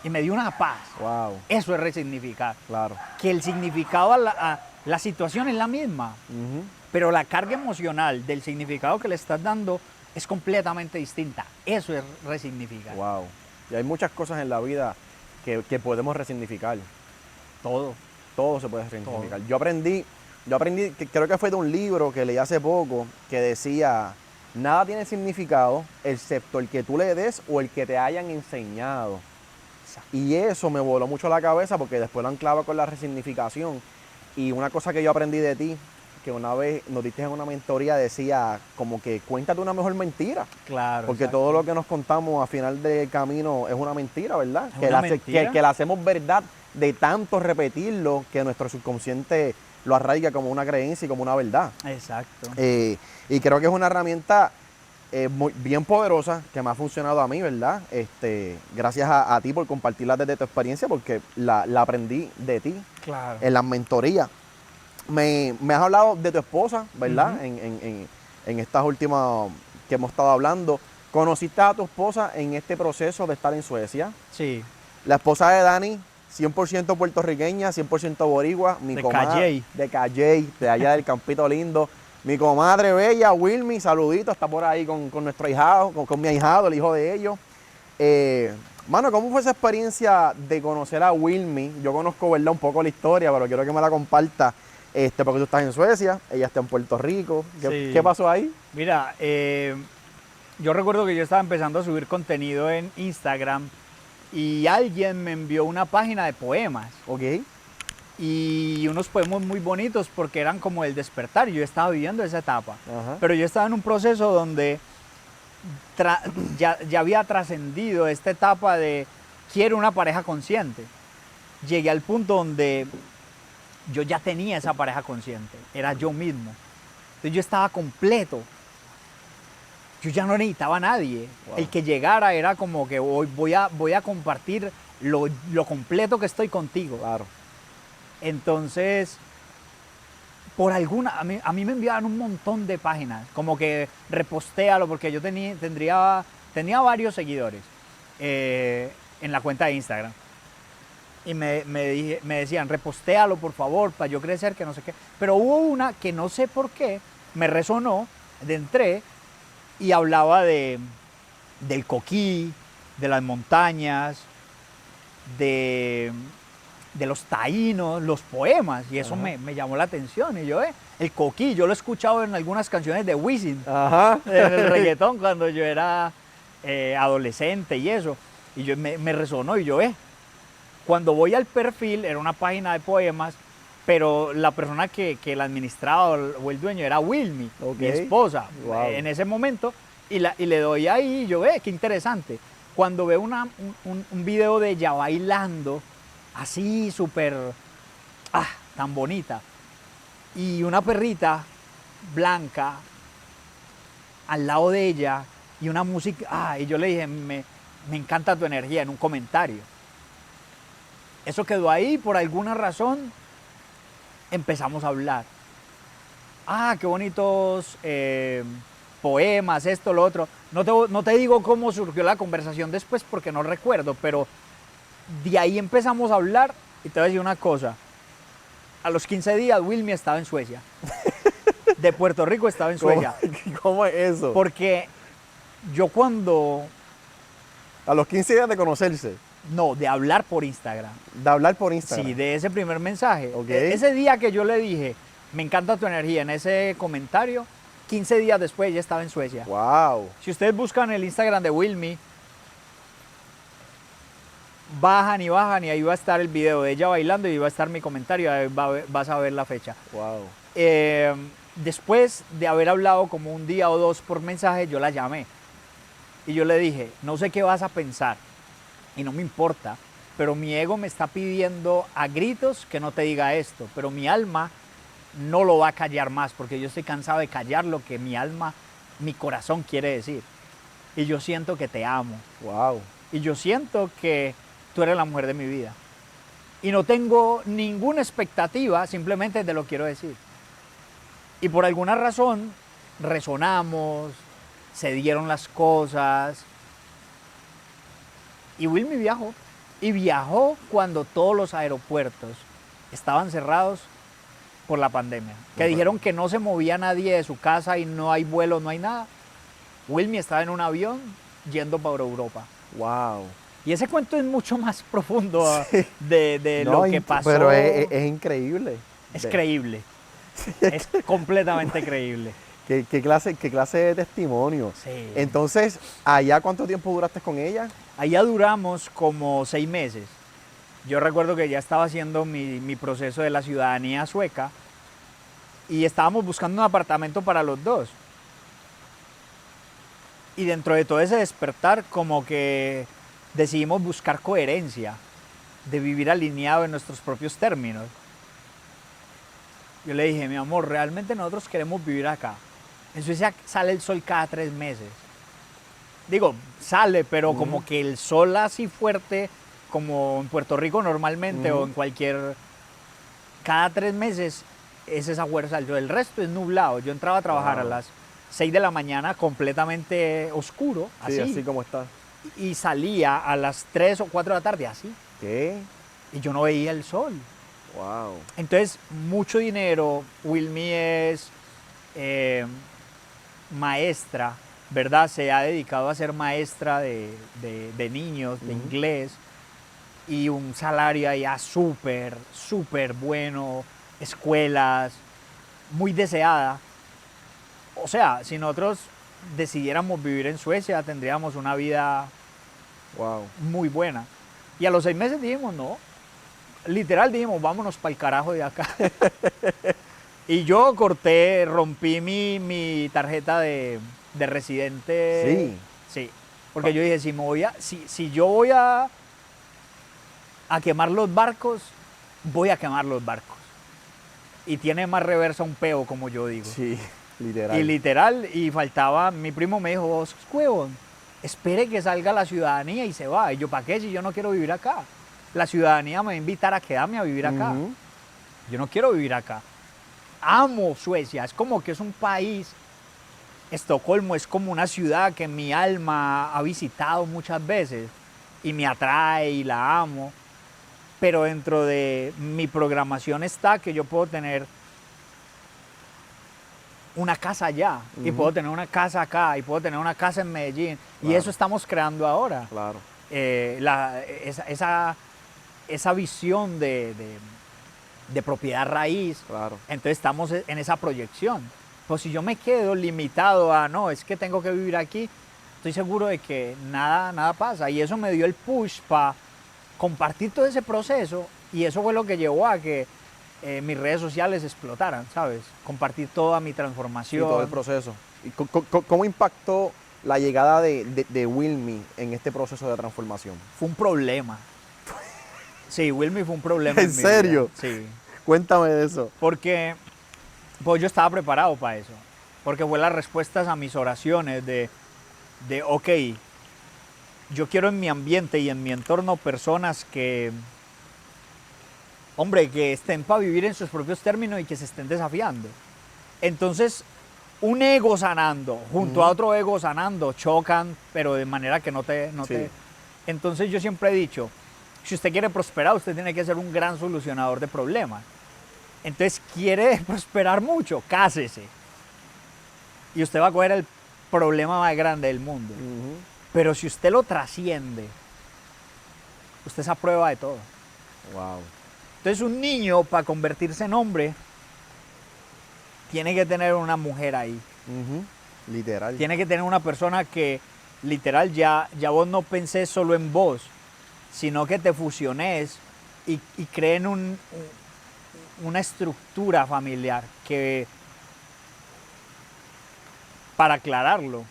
Y me dio una paz. Wow. Eso es resignificar. Claro. Que el significado a la situación es la misma, Ujú. pero la carga emocional del significado que le estás dando es completamente distinta. Eso es resignificar. Wow. Y hay muchas cosas en la vida que podemos resignificar. Todo. Todo se puede resignificar. Yo aprendí, que creo que fue de un libro que leí hace poco, que decía, nada tiene significado excepto el que tú le des o el que te hayan enseñado. Y eso me voló mucho la cabeza porque después lo anclaba con la resignificación. Y una cosa que yo aprendí de ti, que una vez nos diste en una mentoría, decía como que cuéntate una mejor mentira. Claro. Porque exacto. todo lo que nos contamos a final del camino es una mentira, ¿verdad? Es Que una la, mentira. que la hacemos verdad de tanto repetirlo que nuestro subconsciente lo arraiga como una creencia y como una verdad. Exacto. Y creo que es una herramienta bien poderosa que me ha funcionado a mí, ¿verdad? Gracias a ti por compartirla desde tu experiencia porque la aprendí de ti Claro. en las mentorías. Me has hablado de tu esposa, ¿verdad? Ujú. En estas últimas que hemos estado hablando. ¿Conociste a tu esposa en este proceso de estar en Suecia? Sí. La esposa de Dani, 100% puertorriqueña, 100% boricua. Mi De comadre, Calley. de Calley, de allá del Campito Lindo. Mi comadre bella, Wilmy, saludito, está por ahí con nuestro ahijado, con mi ahijado, el hijo de ellos. Mano, ¿cómo fue esa experiencia de conocer a Wilmy? Yo conozco, ¿verdad? Un poco la historia, pero quiero que me la comparta. Porque tú estás en Suecia, ella está en Puerto Rico. Sí. ¿Qué pasó ahí? Mira, yo recuerdo que yo estaba empezando a subir contenido en Instagram y alguien me envió una página de poemas Ok. y unos poemas muy bonitos porque eran como el despertar. Yo estaba viviendo esa etapa, Ajá. pero yo estaba en un proceso donde ya había trascendido esta etapa de quiero una pareja consciente. Llegué al punto donde yo ya tenía esa pareja consciente, era yo mismo. Entonces yo estaba completo. Yo ya no necesitaba a nadie. Wow. El que llegara era como que hoy voy a compartir lo completo que estoy contigo. Claro. Entonces, por alguna, a mí me enviaban un montón de páginas, como que repostéalo, porque yo tenía varios seguidores en la cuenta de Instagram. Y me decían, repostéalo por favor, para yo crecer, que no sé qué. Pero hubo una que no sé por qué, me resonó, entré y hablaba del coquí, de las montañas, de los taínos, los poemas, y eso me llamó la atención. Y yo, el coquí, yo lo he escuchado en algunas canciones de Wisin, Ajá. en el reggaetón, cuando yo era adolescente y eso. Y yo me resonó y yo, cuando voy al perfil, era una página de poemas, pero la persona que la administraba o el dueño era Wilmy, Ok. mi esposa, Wow. en ese momento, y le doy ahí y yo, qué interesante. Cuando veo un video de ella bailando, así súper, tan bonita, y una perrita blanca al lado de ella, y una música, y yo le dije, me encanta tu energía, en un comentario. Eso quedó ahí, por alguna razón empezamos a hablar. Qué bonitos poemas, esto, lo otro. No te digo cómo surgió la conversación después porque no recuerdo, pero de ahí empezamos a hablar y te voy a decir una cosa. A los 15 días Wilmy estaba en Suecia. De Puerto Rico estaba en Suecia. ¿Cómo es eso? Porque yo cuando A los 15 días de conocerse, No, de hablar por Instagram. de hablar por Instagram. Sí, de ese primer mensaje. Ok. Ese día que yo le dije, me encanta tu energía, en ese comentario, 15 días después ella estaba en Suecia. Wow. Si ustedes buscan el Instagram de Wilmy, bajan y ahí va a estar el video de ella bailando y va a estar mi comentario, ahí vas a ver la fecha. Wow. Después de haber hablado como un día o dos por mensaje, yo la llamé y yo le dije, no sé qué vas a pensar y no me importa, pero mi ego me está pidiendo a gritos que no te diga esto, pero mi alma no lo va a callar más porque yo estoy cansado de callar lo que mi alma, mi corazón quiere decir. Y yo siento que te amo. Wow. Y yo siento que tú eres la mujer de mi vida. Y no tengo ninguna expectativa, simplemente te lo quiero decir. Y por alguna razón resonamos, se dieron las cosas. Y Wilmy viajó. Y viajó cuando todos los aeropuertos estaban cerrados por la pandemia. Que dijeron que no se movía nadie de su casa y no hay vuelo, no hay nada. Wilmy estaba en un avión yendo para Europa. Wow. Y ese cuento es mucho más profundo Sí. de No, lo que pasó. Pero es increíble. Es creíble. Es completamente creíble. ¿Qué clase de testimonio? Sí. Entonces, ¿allá cuánto tiempo duraste con ella? Allá duramos como 6 meses. Yo recuerdo que ya estaba haciendo mi proceso de la ciudadanía sueca y estábamos buscando un apartamento para los dos. Y dentro de todo ese despertar, como que decidimos buscar coherencia, de vivir alineado en nuestros propios términos. Yo le dije, mi amor, realmente nosotros queremos vivir acá. En Suecia sale el sol cada 3 meses. Digo, sale, pero como que el sol así fuerte, como en Puerto Rico normalmente o en cualquier... Cada 3 meses es esa fuerza del sol. El resto es nublado. Yo entraba a trabajar a las 6 de la mañana completamente oscuro, Sí, así. así como está. Y salía a las 3 o 4 de la tarde, así. ¿Qué? Y yo no veía el sol. Wow. Entonces, mucho dinero. Wilmy es maestra, ¿verdad? Se ha dedicado a ser maestra de niños, de inglés. Y un salario allá súper, súper bueno. Escuelas, muy deseada. O sea, si nosotros decidiéramos vivir en Suecia, tendríamos una vida Wow. muy buena. Y a los 6 meses dijimos, no. Literal dijimos, vámonos para el carajo de acá. Y yo rompí mi tarjeta de residente. Sí. Sí. Porque yo dije, si yo voy a quemar los barcos, voy a quemar los barcos. Y tiene más reversa un peo, como yo digo. Sí, literal. Y literal, y faltaba, mi primo me dijo, vos, huevón, espere que salga la ciudadanía y se va. Y yo, ¿para qué si yo no quiero vivir acá? La ciudadanía me va a invitar a quedarme a vivir acá. Yo no quiero vivir acá. Amo Suecia, es como que es un país. Estocolmo es como una ciudad que mi alma ha visitado muchas veces y me atrae y la amo. Pero dentro de mi programación está que yo puedo tener una casa allá, y puedo tener una casa acá, y puedo tener una casa en Medellín. Claro. Y eso estamos creando ahora. Claro. Esa visión de propiedad raíz. Claro. Entonces estamos en esa proyección. Pues si yo me quedo limitado a, no, es que tengo que vivir aquí, estoy seguro de que nada pasa. Y eso me dio el push para compartir todo ese proceso, y eso fue lo que llevó a que mis redes sociales explotaran, ¿sabes? Compartir toda mi transformación. Sí, todo el proceso. ¿Y cómo impactó la llegada de Wilmy en este proceso de transformación? Fue un problema. Sí, Wilmy fue un problema. ¿En mi serio? vida. Sí. Cuéntame de eso. Porque pues yo estaba preparado para eso. Porque fue las respuestas a mis oraciones de ok, yo quiero en mi ambiente y en mi entorno personas que, hombre, que estén para vivir en sus propios términos y que se estén desafiando. Entonces, un ego sanando junto a otro ego sanando chocan, pero de manera que no te... Entonces yo siempre he dicho, si usted quiere prosperar, usted tiene que ser un gran solucionador de problemas. Entonces, quiere prosperar mucho, cásese. Y usted va a coger el problema más grande del mundo. Pero si usted lo trasciende, usted es a prueba de todo. Wow. Entonces un niño, para convertirse en hombre, tiene que tener una mujer ahí. Literal. Tiene que tener una persona que, literal, ya vos no pensés solo en vos, sino que te fusiones y creen una estructura familiar que, para aclararlo,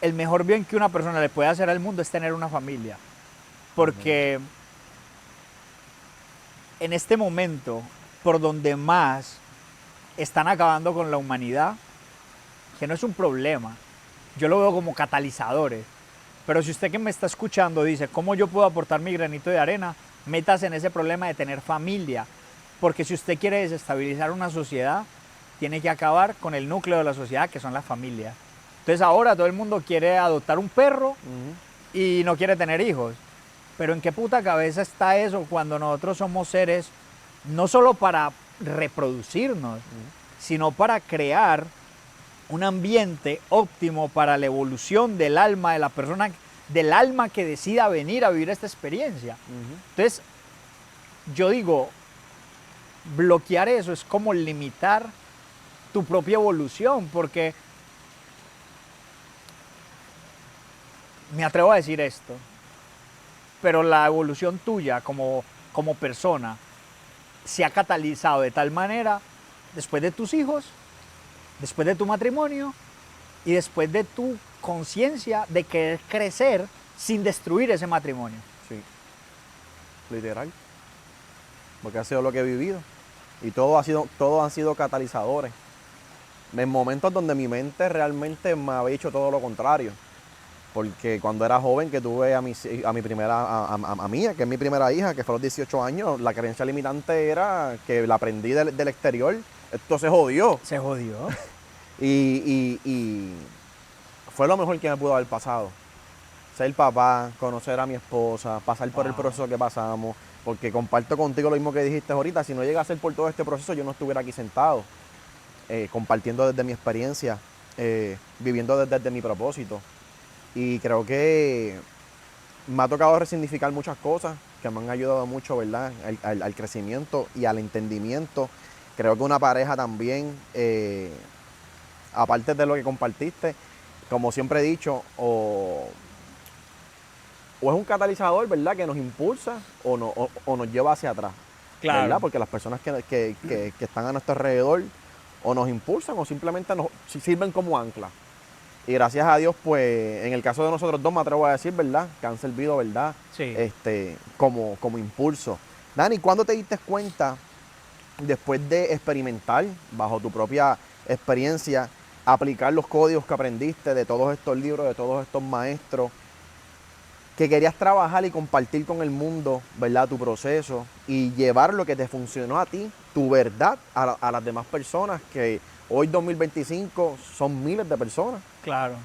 el mejor bien que una persona le puede hacer al mundo es tener una familia. Porque en este momento, por donde más están acabando con la humanidad, que no es un problema, yo lo veo como catalizadores. Pero si usted que me está escuchando dice, ¿cómo yo puedo aportar mi granito de arena? Métase en ese problema de tener familia. Porque si usted quiere desestabilizar una sociedad, tiene que acabar con el núcleo de la sociedad, que son las familias. Entonces ahora todo el mundo quiere adoptar un perro y no quiere tener hijos. Pero ¿en qué puta cabeza está eso cuando nosotros somos seres no solo para reproducirnos, sino para crear un ambiente óptimo para la evolución del alma de la persona, del alma que decida venir a vivir esta experiencia? Entonces, yo digo, bloquear eso es como limitar tu propia evolución, porque me atrevo a decir esto, pero la evolución tuya como persona se ha catalizado de tal manera después de tus hijos, después de tu matrimonio y después de tu conciencia de querer crecer sin destruir ese matrimonio. Sí, literal. Porque ha sido lo que he vivido. Y todos han sido catalizadores. En momentos donde mi mente realmente me había hecho todo lo contrario. Porque cuando era joven, que tuve a mía, que es mi primera hija, que fue a los 18 años, la creencia limitante era que la aprendí del exterior. Esto se jodió. Se jodió. Y fue lo mejor que me pudo haber pasado. Ser papá, conocer a mi esposa, pasar por el proceso que pasamos. Porque comparto contigo lo mismo que dijiste ahorita. Si no llega a ser por todo este proceso, yo no estuviera aquí sentado, compartiendo desde mi experiencia, viviendo desde mi propósito. Y creo que me ha tocado resignificar muchas cosas que me han ayudado mucho, ¿verdad? Al crecimiento y al entendimiento. Creo que una pareja también, aparte de lo que compartiste, como siempre he dicho, o es un catalizador, ¿verdad?, que nos impulsa o nos lleva hacia atrás. Claro. ¿Verdad? Porque las personas que están a nuestro alrededor o nos impulsan o simplemente nos sirven como ancla. Y gracias a Dios, pues, en el caso de nosotros dos, me atrevo a decir, ¿verdad?, que han servido, ¿verdad?, Sí. como impulso. Dani, ¿cuándo te diste cuenta, después de experimentar, bajo tu propia experiencia, aplicar los códigos que aprendiste de todos estos libros, de todos estos maestros, que querías trabajar y compartir con el mundo, ¿verdad?, tu proceso y llevar lo que te funcionó a ti, tu verdad, a las demás personas, que hoy 2025 son miles de personas? Claro.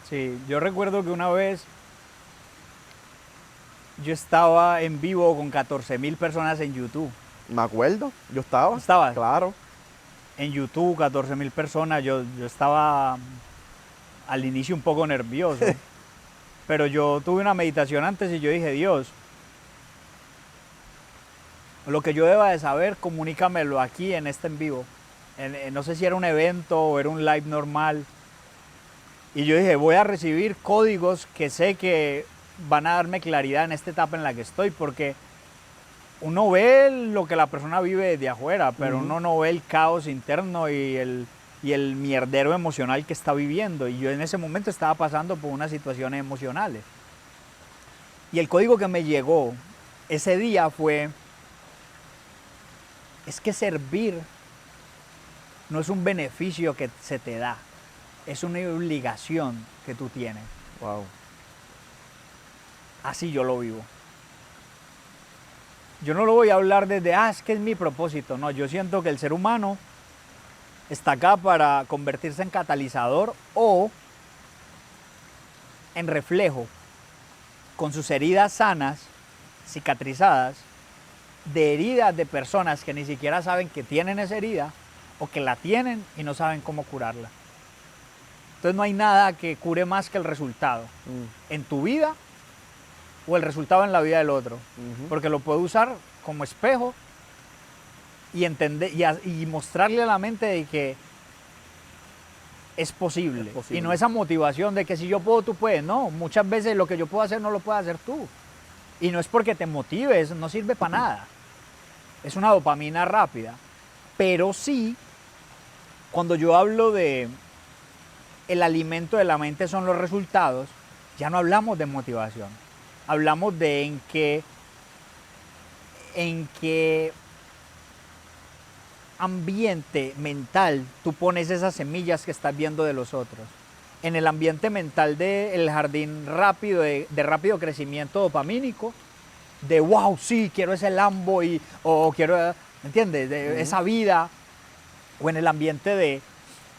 Sí, yo recuerdo que una vez yo estaba en vivo con 14,000 personas en YouTube. Me acuerdo, yo estaba. ¿Estabas? Claro. En YouTube, 14,000 personas. Yo estaba al inicio un poco nervioso. Pero yo tuve una meditación antes y yo dije, Dios, lo que yo deba de saber, comunícamelo aquí en este en vivo. No sé si era un evento o era un live normal. Y yo dije, voy a recibir códigos que sé que van a darme claridad en esta etapa en la que estoy, porque uno ve lo que la persona vive desde afuera, pero uno no ve el caos interno y el mierdero emocional que está viviendo. Y yo en ese momento estaba pasando por unas situaciones emocionales. Y el código que me llegó ese día fue, es que servir no es un beneficio que se te da, es una obligación que tú tienes. Wow. Así yo lo vivo. Yo no lo voy a hablar desde, es que es mi propósito. No, yo siento que el ser humano está acá para convertirse en catalizador o en reflejo, con sus heridas sanas, cicatrizadas, de heridas de personas que ni siquiera saben que tienen esa herida o que la tienen y no saben cómo curarla. Entonces no hay nada que cure más que el resultado en tu vida o el resultado en la vida del otro. Porque lo puedo usar como espejo y entender y mostrarle a la mente de que es posible. Y no esa motivación de que si yo puedo, tú puedes. No, muchas veces lo que yo puedo hacer no lo puedes hacer tú. Y no es porque te motives, no sirve para nada. Es una dopamina rápida. Pero sí, cuando yo hablo de el alimento de la mente son los resultados, ya no hablamos de motivación. Hablamos de en qué ambiente mental tú pones esas semillas que estás viendo de los otros. En el ambiente mental del jardín rápido, de rápido crecimiento dopamínico, de wow, sí, quiero ese Lambo o quiero, ¿me entiendes? De esa vida. O en el ambiente de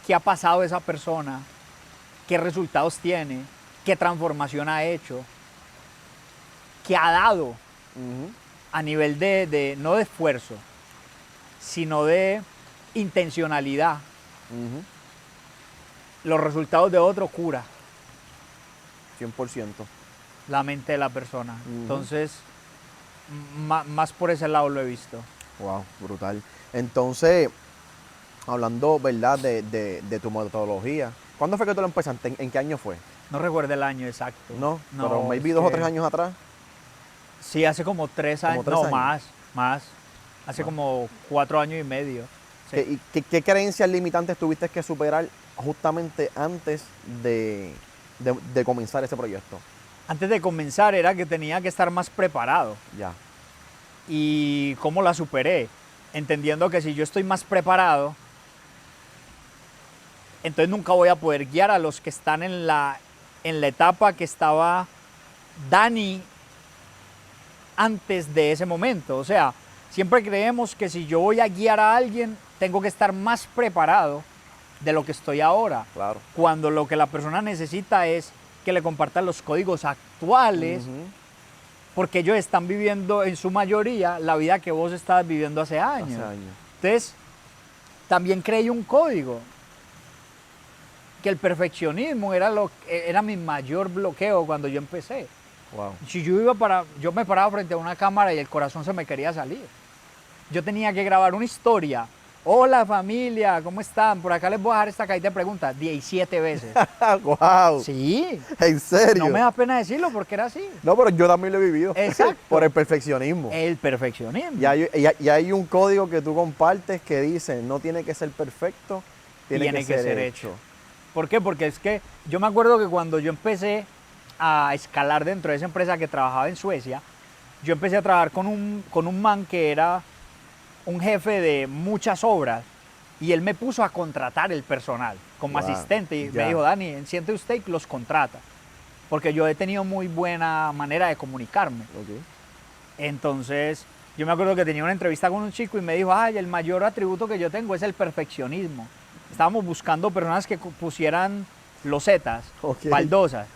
qué ha pasado esa persona, qué resultados tiene, qué transformación ha hecho, qué ha dado a nivel no de esfuerzo, sino de intencionalidad. Los resultados de otro cura 100%. la mente de la persona. Entonces, más por ese lado lo he visto. Wow, brutal. Entonces, hablando, ¿verdad?, de tu metodología, ¿cuándo fue que tú lo empezaste? ¿En qué año fue? No recuerdo el año exacto. No, pero maybe 2 o 3 años atrás. Sí, hace como 3 años. ¿Como 3 no, años? más. Hace como 4 años y medio. Sí. ¿Qué creencias limitantes tuviste que superar justamente antes de comenzar ese proyecto? Antes de comenzar era que tenía que estar más preparado. Ya. ¿Y cómo la superé? Entendiendo que si yo estoy más preparado, entonces nunca voy a poder guiar a los que están en la etapa que estaba Dani antes de ese momento. O sea, siempre creemos que si yo voy a guiar a alguien, tengo que estar más preparado de lo que estoy ahora. Claro. Cuando lo que la persona necesita es que le compartan los códigos actuales, porque ellos están viviendo en su mayoría la vida que vos estabas viviendo hace años. Entonces, también creí un código, que el perfeccionismo era mi mayor bloqueo cuando yo empecé. Wow. Si yo me paraba frente a una cámara y el corazón se me quería salir. Yo tenía que grabar una historia. Hola familia, ¿cómo están? Por acá les voy a dejar esta cajita de preguntas 17 veces. Wow. Sí. ¿En serio? No me da pena decirlo porque era así. No, pero yo también lo he vivido. Exacto. Por el perfeccionismo. El perfeccionismo. Y hay un código que tú compartes que dice, no tiene que ser perfecto, tiene que ser hecho. ¿Por qué? Porque es que yo me acuerdo que cuando yo empecé a escalar dentro de esa empresa que trabajaba en Suecia, yo empecé a trabajar con un man que era un jefe de muchas obras y él me puso a contratar el personal como asistente y me dijo, Dani, siente usted y los contrata, porque yo he tenido muy buena manera de comunicarme. Entonces yo me acuerdo que tenía una entrevista con un chico y me dijo, ay, el mayor atributo que yo tengo es el perfeccionismo. Estábamos buscando personas que pusieran losetas, baldosas.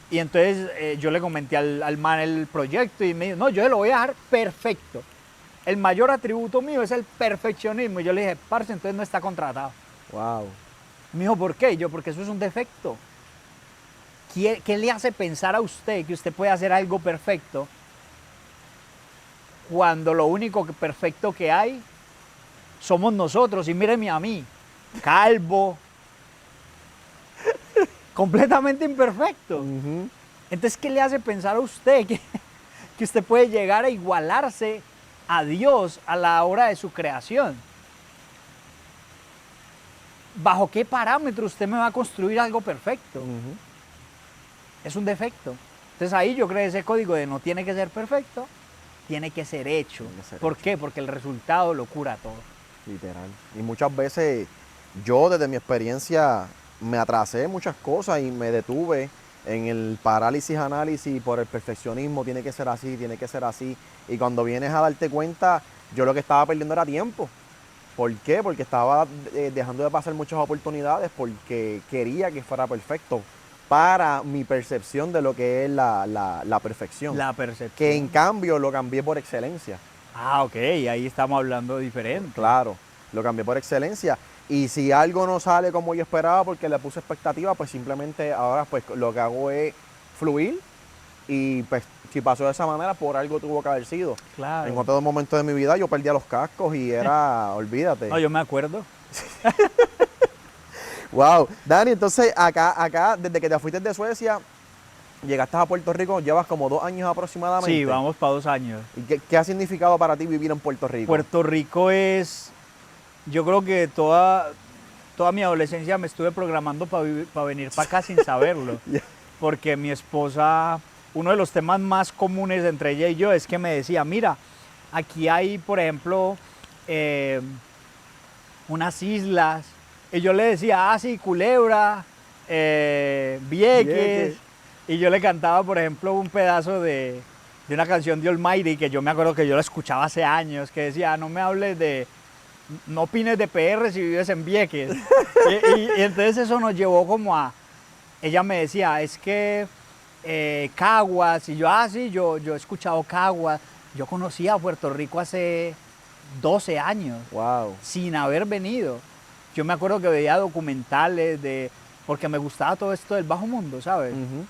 Y entonces yo le comenté al man el proyecto y me dijo, no, yo se lo voy a dejar perfecto. El mayor atributo mío es el perfeccionismo. Y yo le dije, parce, entonces no está contratado. Wow. Me dijo, ¿por qué? Yo, porque eso es un defecto. ¿Qué le hace pensar a usted que usted puede hacer algo perfecto cuando lo único perfecto que hay somos nosotros? Y míreme a mí, calvo, completamente imperfecto. Entonces, ¿qué le hace pensar a usted que usted puede llegar a igualarse a Dios a la hora de su creación? ¿Bajo qué parámetro usted me va a construir algo perfecto? Es un defecto. Entonces ahí yo creo ese código de no tiene que ser perfecto, tiene que ser hecho. ¿Por qué? Porque el resultado lo cura todo. Literal. Y muchas veces yo desde mi experiencia me atrasé en muchas cosas y me detuve en el parálisis-análisis por el perfeccionismo, tiene que ser así, tiene que ser así. Y cuando vienes a darte cuenta, yo lo que estaba perdiendo era tiempo. ¿Por qué? Porque estaba dejando de pasar muchas oportunidades porque quería que fuera perfecto para mi percepción de lo que es la perfección. La percepción. Que en cambio lo cambié por excelencia. Ah, ok, ahí estamos hablando diferente. Claro, lo cambié por excelencia. Y si algo no sale como yo esperaba porque le puse expectativa, pues simplemente ahora pues lo que hago es fluir y pues si pasó de esa manera, por algo tuvo que haber sido. Claro. En otro momento de mi vida yo perdía los cascos y era, olvídate. No, yo me acuerdo. Wow. Dani, entonces acá, desde que te fuiste de Suecia, llegaste a Puerto Rico, llevas como 2 años aproximadamente. Sí, vamos para 2 años. ¿Y qué ha significado para ti vivir en Puerto Rico? Puerto Rico es, yo creo que toda mi adolescencia me estuve programando para venir para acá sin saberlo. Ya. Porque mi esposa, uno de los temas más comunes entre ella y yo es que me decía, mira, aquí hay, por ejemplo, unas islas. Y yo le decía, sí, Culebra, Vieques. Vieques. Y yo le cantaba, por ejemplo, un pedazo de una canción de Almighty que yo me acuerdo que yo la escuchaba hace años, que decía, no me hables de, no opines de PR si vives en Vieques. y entonces eso nos llevó como a, ella me decía, es que Caguas, y yo, sí, yo he escuchado Caguas. Yo conocía a Puerto Rico hace 12 años, Wow. sin haber venido. Yo me acuerdo que veía documentales porque me gustaba todo esto del bajo mundo, ¿sabes? Ujú.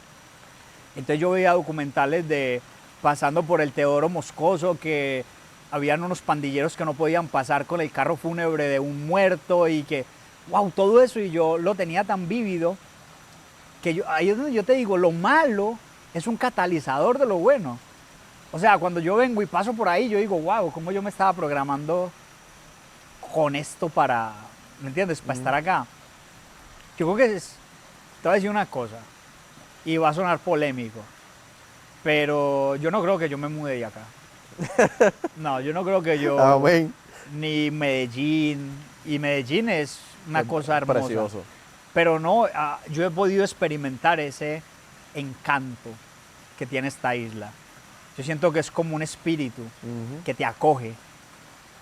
Entonces yo veía documentales de pasando por el Teodoro Moscoso, que habían unos pandilleros que no podían pasar con el carro fúnebre de un muerto y que, wow, todo eso, y yo lo tenía tan vívido que ahí es donde yo te digo, lo malo es un catalizador de lo bueno. O sea, cuando yo vengo y paso por ahí, yo digo, wow, cómo yo me estaba programando con esto para, ¿me entiendes? Para estar acá. Yo creo que te voy a decir una cosa, y va a sonar polémico, pero yo no creo que yo me mude de acá. No, yo no creo que yo, Amén. ni Medellín, y Medellín es una cosa hermosa. Precioso. Pero no, yo he podido experimentar ese encanto que tiene esta isla. Yo siento que es como un espíritu Ujú. que te acoge.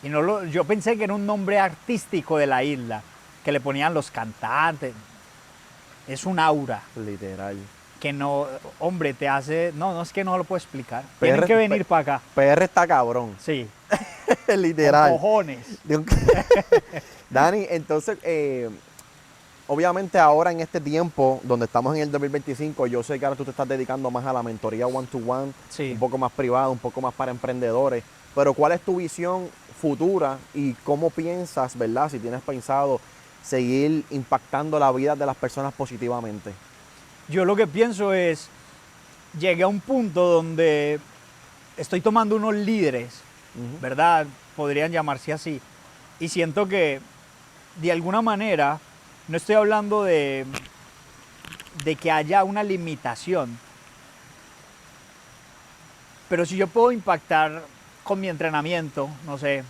Y yo pensé que era un nombre artístico de la isla, que le ponían los cantantes. Es un aura Literal. que no, hombre, te hace, no es que no lo puedo explicar. PR Tienen que venir para acá. PR está cabrón. Sí, Literal. con cojones. Dani, entonces, obviamente ahora en este tiempo, donde estamos en el 2025, yo sé que ahora tú te estás dedicando más a la mentoría one-to-one, Sí. un poco más privada, un poco más para emprendedores, pero ¿cuál es tu visión futura y cómo piensas, verdad, si tienes pensado seguir impactando la vida de las personas positivamente? Yo lo que pienso es, llegué a un punto donde estoy tomando unos líderes, Ujú. ¿verdad? Podrían llamarse así. Y siento que, de alguna manera, no estoy hablando de que haya una limitación, pero si yo puedo impactar con mi entrenamiento, no sé,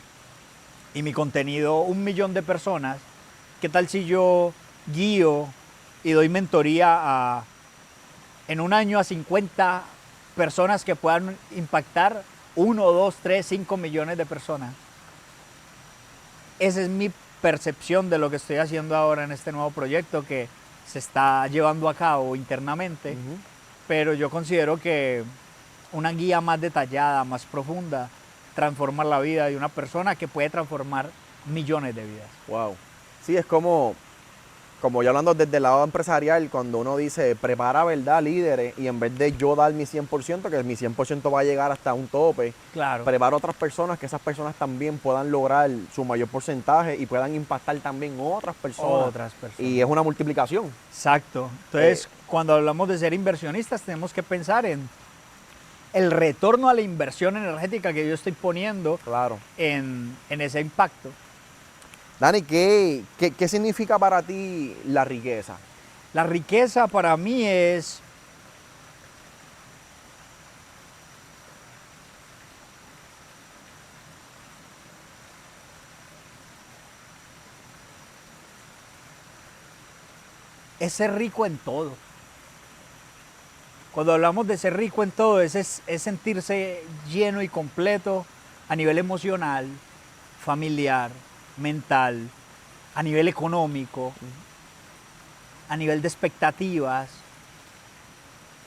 y mi contenido 1 millón de personas, ¿qué tal si yo guío y doy mentoría en un año a 50 personas que puedan impactar 1, 2, 3, 5 millones de personas? Esa es mi percepción de lo que estoy haciendo ahora en este nuevo proyecto que se está llevando a cabo internamente, Ujú. pero yo considero que una guía más detallada, más profunda, transforma la vida de una persona que puede transformar millones de vidas. Wow. Sí, es como ya hablando desde el lado empresarial, cuando uno dice prepara, ¿verdad?, líderes, y en vez de yo dar mi 100%, que mi 100% va a llegar hasta un tope, Claro. prepara a otras personas, que esas personas también puedan lograr su mayor porcentaje y puedan impactar también otras personas. Otras personas. Y es una multiplicación. Exacto. Entonces, cuando hablamos de ser inversionistas, tenemos que pensar en el retorno a la inversión energética que yo estoy poniendo Claro. en ese impacto. Dani, ¿qué significa para ti la riqueza? La riqueza para mí es ser rico en todo. Cuando hablamos de ser rico en todo, es sentirse lleno y completo a nivel emocional, familiar, mental, a nivel económico, a nivel de expectativas.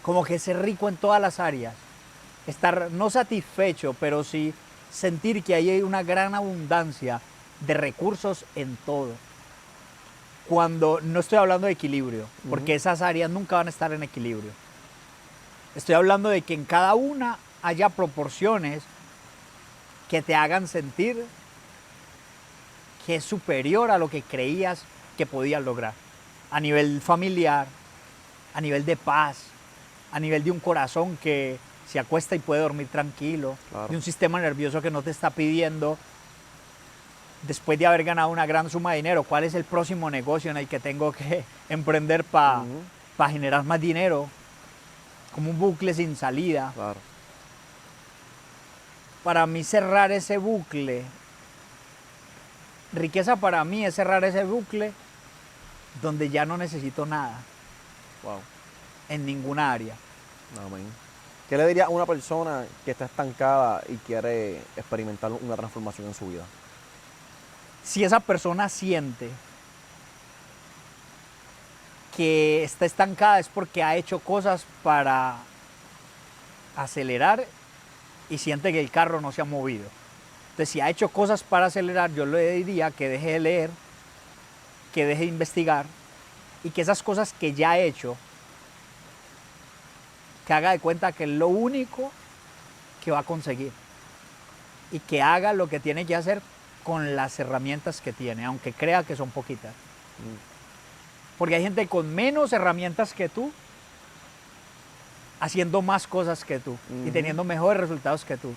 Como que ser rico en todas las áreas. Estar no satisfecho, pero sí sentir que ahí hay una gran abundancia de recursos en todo. cuando no estoy hablando de equilibrio, porque esas áreas nunca van a estar en equilibrio. Estoy hablando de que en cada una haya proporciones que te hagan sentir que es superior a lo que creías que podías lograr. A nivel familiar, a nivel de paz, a nivel de un corazón que se acuesta y puede dormir tranquilo, Claro. de un sistema nervioso que no te está pidiendo, después de haber ganado una gran suma de dinero, cuál es el próximo negocio en el que tengo que emprender para generar más dinero, como un bucle sin salida. Claro. Para mí cerrar ese bucle, riqueza para mí es cerrar ese bucle donde ya no necesito nada Wow. en ninguna área. Amén. ¿Qué le diría a una persona que está estancada y quiere experimentar una transformación en su vida? Si esa persona siente que está estancada es porque ha hecho cosas para acelerar y siente que el carro no se ha movido. Entonces, si ha hecho cosas para acelerar, yo le diría que deje de leer, que deje de investigar y que esas cosas que ya ha hecho, que haga de cuenta que es lo único que va a conseguir y que haga lo que tiene que hacer con las herramientas que tiene, aunque crea que son poquitas. Porque hay gente con menos herramientas que tú, haciendo más cosas que tú y teniendo mejores resultados que tú.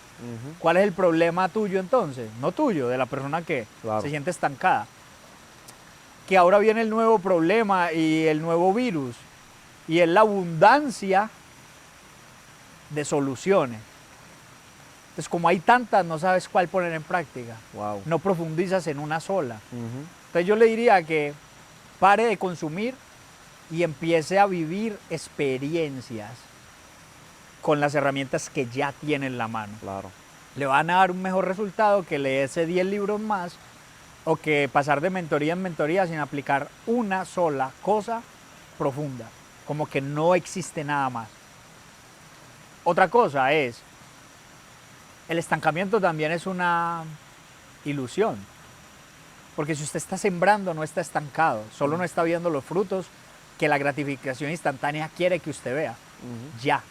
¿Cuál es el problema tuyo entonces? No tuyo, de la persona que se siente estancada. Que ahora viene el nuevo problema y el nuevo virus, y es la abundancia de soluciones. Entonces, como hay tantas, no sabes cuál poner en práctica. Wow. No profundizas en una sola. Entonces yo le diría que pare de consumir y empiece a vivir experiencias con las herramientas que ya tiene en la mano. Claro. Le van a dar un mejor resultado que leerse 10 libros más o que pasar de mentoría en mentoría sin aplicar una sola cosa profunda. Como que no existe nada más. Otra cosa es, el estancamiento también es una ilusión. Porque si usted está sembrando, no está estancado. Solo no está viendo los frutos que la gratificación instantánea quiere que usted vea. Ya.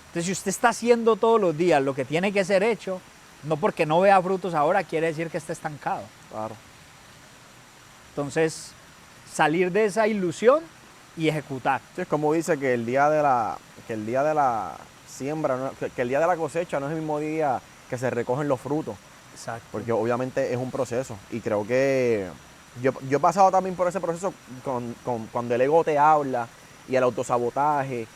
Entonces, si usted está haciendo todos los días lo que tiene que ser hecho, no porque no vea frutos ahora quiere decir que está estancado. Claro. Entonces, salir de esa ilusión y ejecutar. Sí, es como dice que el día de la siembra, que el día de la cosecha no es el mismo día que se recogen los frutos. Exacto. Porque obviamente es un proceso. Y creo que yo he pasado también por ese proceso cuando el ego te habla y el autosabotaje,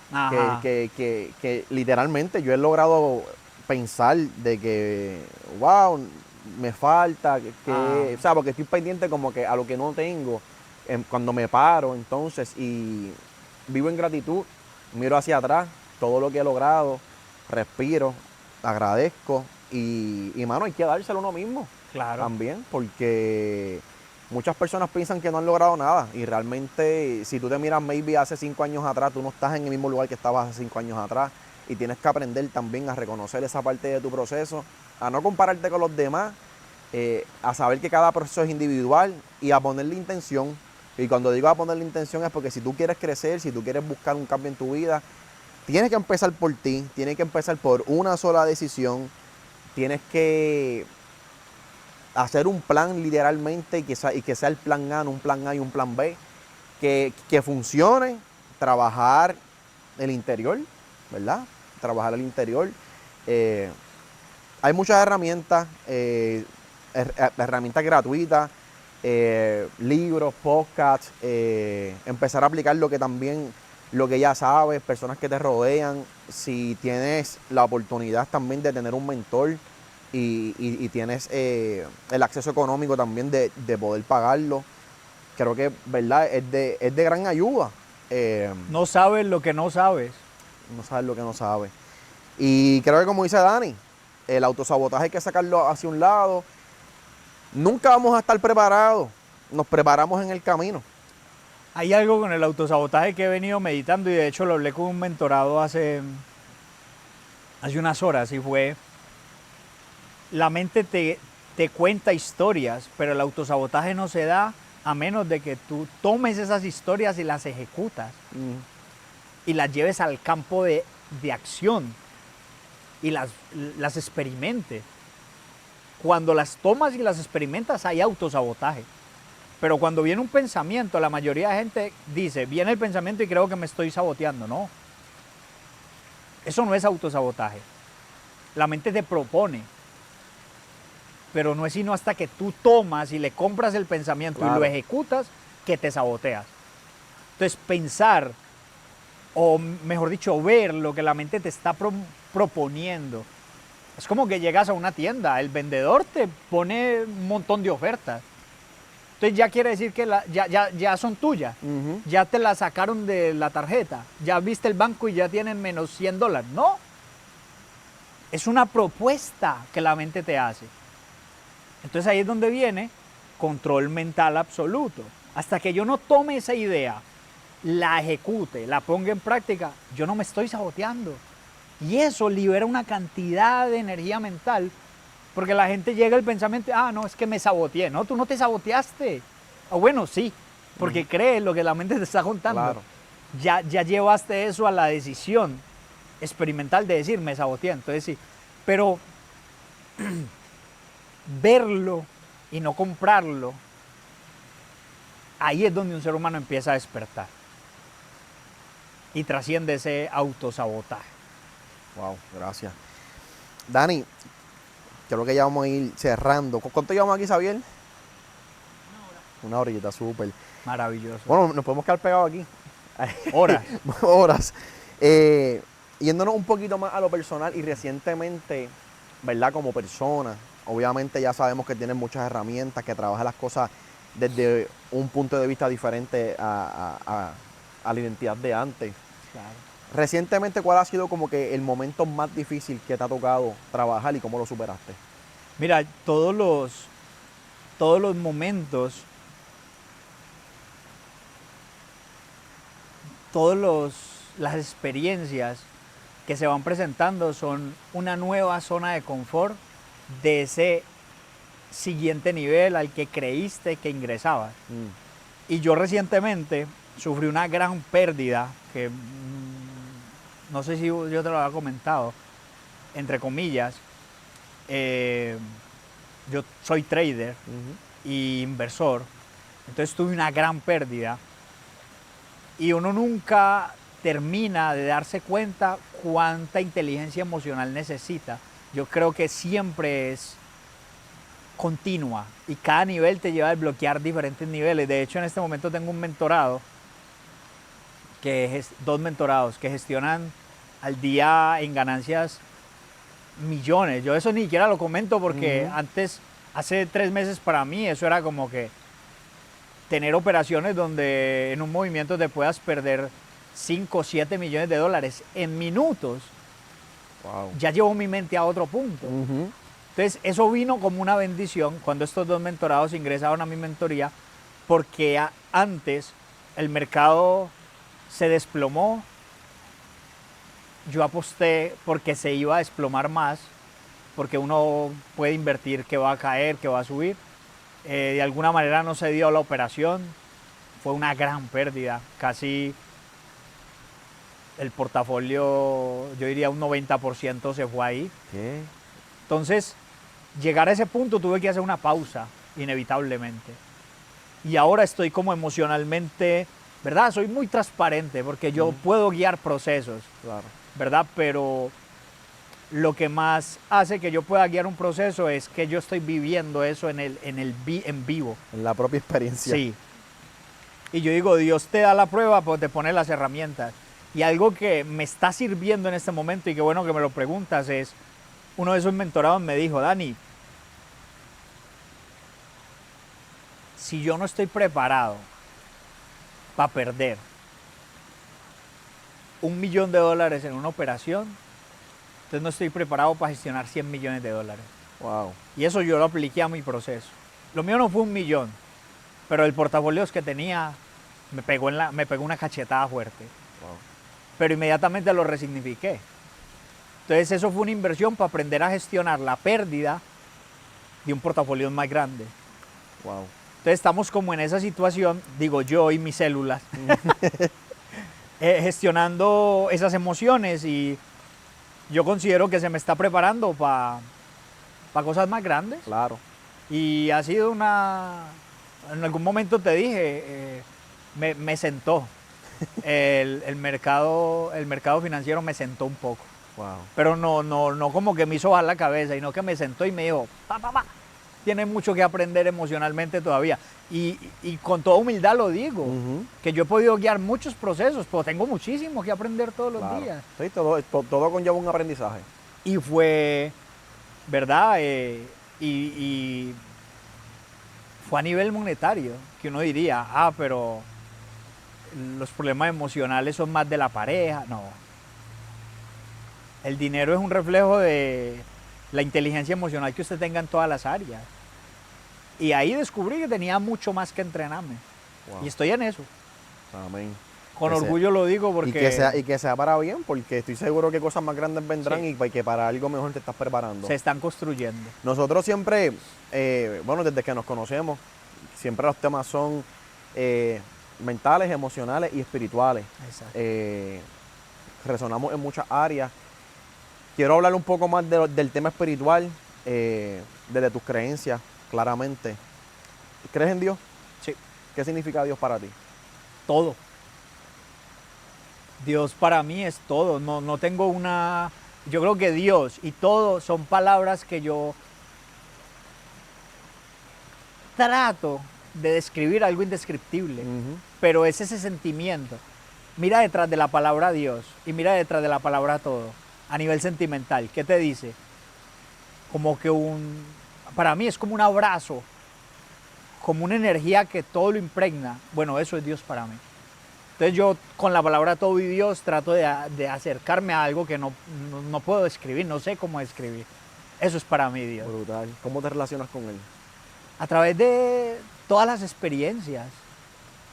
que literalmente yo he logrado pensar de que, wow, me falta, o sea, porque estoy pendiente como que a lo que no tengo, cuando me paro entonces y vivo en gratitud, miro hacia atrás, todo lo que he logrado, respiro, agradezco y mano, hay que dárselo a uno mismo. Claro. También, porque muchas personas piensan que no han logrado nada y realmente si tú te miras maybe hace 5 años atrás, tú no estás en el mismo lugar que estabas hace 5 años atrás y tienes que aprender también a reconocer esa parte de tu proceso, a no compararte con los demás, a saber que cada proceso es individual y a ponerle intención. Y cuando digo a ponerle intención es porque si tú quieres crecer, si tú quieres buscar un cambio en tu vida, tienes que empezar por ti, tienes que empezar por una sola decisión, tienes que hacer un plan literalmente y que sea el plan A, no un plan A y un plan B, que funcione, trabajar el interior, ¿verdad? Trabajar el interior. Hay muchas herramientas, herramientas gratuitas, libros, podcasts, empezar a aplicar lo que ya sabes, personas que te rodean, si tienes la oportunidad también de tener un mentor y tienes el acceso económico también de poder pagarlo, creo que, ¿verdad? Es de gran ayuda. No sabes lo que no sabes. No sabes lo que no sabes. Y creo que como dice Dani, el autosabotaje hay que sacarlo hacia un lado. Nunca vamos a estar preparados, nos preparamos en el camino. Hay algo con el autosabotaje que he venido meditando y de hecho lo hablé con un mentorado hace unas horas y fue, la mente te cuenta historias, pero el autosabotaje no se da a menos de que tú tomes esas historias y las ejecutas Mm. y las lleves al campo de acción y las experimentes. Cuando las tomas y las experimentas hay autosabotaje. Pero cuando viene un pensamiento, la mayoría de gente dice, viene el pensamiento y creo que me estoy saboteando. No, eso no es autosabotaje. La mente te propone, pero no es sino hasta que tú tomas y le compras el pensamiento y lo Claro. ejecutas que te saboteas. Entonces pensar, o mejor dicho, ver lo que la mente te está proponiendo. Es como que llegas a una tienda, el vendedor te pone un montón de ofertas. Entonces ya quiere decir que ya son tuyas. Ujú. Ya te la sacaron de la tarjeta. Ya viste el banco y ya tienen menos $100. No. Es una propuesta que la mente te hace. Entonces ahí es donde viene control mental absoluto. Hasta que yo no tome esa idea, la ejecute, la ponga en práctica, yo no me estoy saboteando. Y eso libera una cantidad de energía mental, porque la gente llega al pensamiento, no, es que me saboteé. No, tú no te saboteaste. O bueno, sí, porque crees lo que la mente te está contando. Claro. Ya llevaste eso a la decisión experimental de decir, me saboteé. Entonces sí, pero verlo y no comprarlo, ahí es donde un ser humano empieza a despertar y trasciende ese autosabotaje. Wow, gracias. Dani, creo que ya vamos a ir cerrando. ¿Cuánto llevamos aquí, Xavier? Una horita, súper. Maravilloso. Bueno, nos podemos quedar pegados aquí. Horas. Horas. Yéndonos un poquito más a lo personal y recientemente, ¿verdad? Como persona, obviamente ya sabemos que tienes muchas herramientas, que trabajas las cosas desde un punto de vista diferente a la identidad de antes. Claro. Recientemente, ¿cuál ha sido como que el momento más difícil que te ha tocado trabajar y cómo lo superaste? Mira, todos los momentos, las experiencias que se van presentando son una nueva zona de confort de ese siguiente nivel al que creíste que ingresabas. Y yo recientemente sufrí una gran pérdida que no sé si yo te lo había comentado, entre comillas. Yo soy trader y inversor, entonces tuve una gran pérdida y uno nunca termina de darse cuenta cuánta inteligencia emocional necesita. Yo creo que siempre es continua y cada nivel te lleva a desbloquear diferentes niveles. De hecho, en este momento tengo un mentorado, dos mentorados que gestionan al día en ganancias millones. Yo eso ni siquiera lo comento porque antes, hace 3 meses para mí, eso era como que tener operaciones donde en un movimiento te puedas perder 5 o 7 millones de dólares en minutos. Wow. Ya llevó mi mente a otro punto. Entonces, eso vino como una bendición cuando estos dos mentorados ingresaron a mi mentoría, porque antes el mercado se desplomó. Yo aposté porque se iba a desplomar más, porque uno puede invertir que va a caer, que va a subir. De alguna manera no se dio la operación, fue una gran pérdida, casi el portafolio, yo diría un 90% se fue ahí. ¿Qué? Entonces, llegar a ese punto tuve que hacer una pausa, inevitablemente. Y ahora estoy como emocionalmente, ¿verdad? Soy muy transparente porque yo puedo guiar procesos. Claro. ¿Verdad? Pero lo que más hace que yo pueda guiar un proceso es que yo estoy viviendo eso en vivo. En la propia experiencia. Sí. Y yo digo, Dios te da la prueba, pues te pone las herramientas. Y algo que me está sirviendo en este momento, y qué bueno que me lo preguntas, es, uno de esos mentorados me dijo, Dani, si yo no estoy preparado para perder $1 millón en una operación, entonces no estoy preparado para gestionar $100 millones. Wow. Y eso yo lo apliqué a mi proceso. Lo mío no fue $1 millón, pero el portafolio que tenía me pegó una cachetada fuerte. Wow. Pero inmediatamente lo resignifiqué. Entonces eso fue una inversión para aprender a gestionar la pérdida de un portafolio más grande. Wow. Entonces estamos como en esa situación, digo yo y mis células, gestionando esas emociones, y yo considero que se me está preparando para cosas más grandes. Claro. Y ha sido en algún momento te dije, me sentó, el mercado financiero me sentó un poco. Wow. Pero no como que me hizo bajar la cabeza, sino que me sentó y me dijo, pa, tiene mucho que aprender emocionalmente todavía. Y con toda humildad lo digo, que yo he podido guiar muchos procesos, pero tengo muchísimo que aprender todos los Claro. días. Sí, todo conlleva un aprendizaje. Y fue, ¿verdad? Y fue a nivel monetario, que uno diría, pero los problemas emocionales son más de la pareja. No. El dinero es un reflejo de la inteligencia emocional que usted tenga en todas las áreas. Y ahí descubrí que tenía mucho más que entrenarme. Wow. Y estoy en eso. Amén. Con Que orgullo lo digo porque... Y que sea para bien, porque estoy seguro que cosas más grandes vendrán, Sí. y que para algo mejor te estás preparando. se están construyendo. Nosotros siempre, bueno, desde que nos conocemos, siempre los temas son mentales, emocionales y espirituales. Exacto. Resonamos en muchas áreas. Quiero hablar un poco más del tema espiritual, desde tus creencias, claramente. ¿Crees en Dios? Sí. ¿Qué significa Dios para ti? Todo. Dios para mí es todo. No tengo una... Yo creo que Dios y todo son palabras que yo trato de describir algo indescriptible. Pero es ese sentimiento. Mira detrás de la palabra Dios y mira detrás de la palabra todo. A nivel sentimental, ¿qué te dice? Como que para mí es como un abrazo, como una energía que todo lo impregna. Bueno, eso es Dios para mí. Entonces yo con la palabra todo y Dios trato de acercarme a algo que no puedo describir, no sé cómo describir. Eso es para mí Dios. Brutal. ¿Cómo te relacionas con Él? A través de todas las experiencias,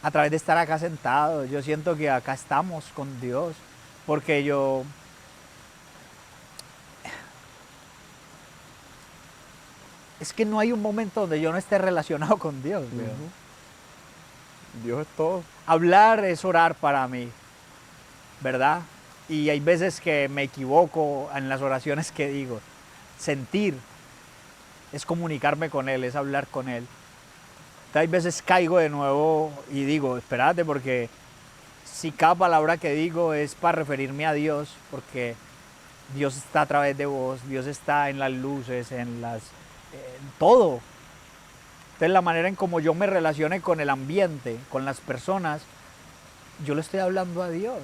a través de estar acá sentado, yo siento que acá estamos con Dios, porque es que no hay un momento donde yo no esté relacionado con Dios. Dios es todo. Hablar es orar para mí, ¿verdad? Y hay veces que me equivoco en las oraciones que digo. Sentir es comunicarme con Él, es hablar con Él. Entonces, hay veces caigo de nuevo y digo, espérate, porque si cada palabra que digo es para referirme a Dios, porque Dios está a través de vos, Dios está en las luces, en todo. Entonces la manera en como yo me relacione con el ambiente, con las personas, yo le estoy hablando a Dios.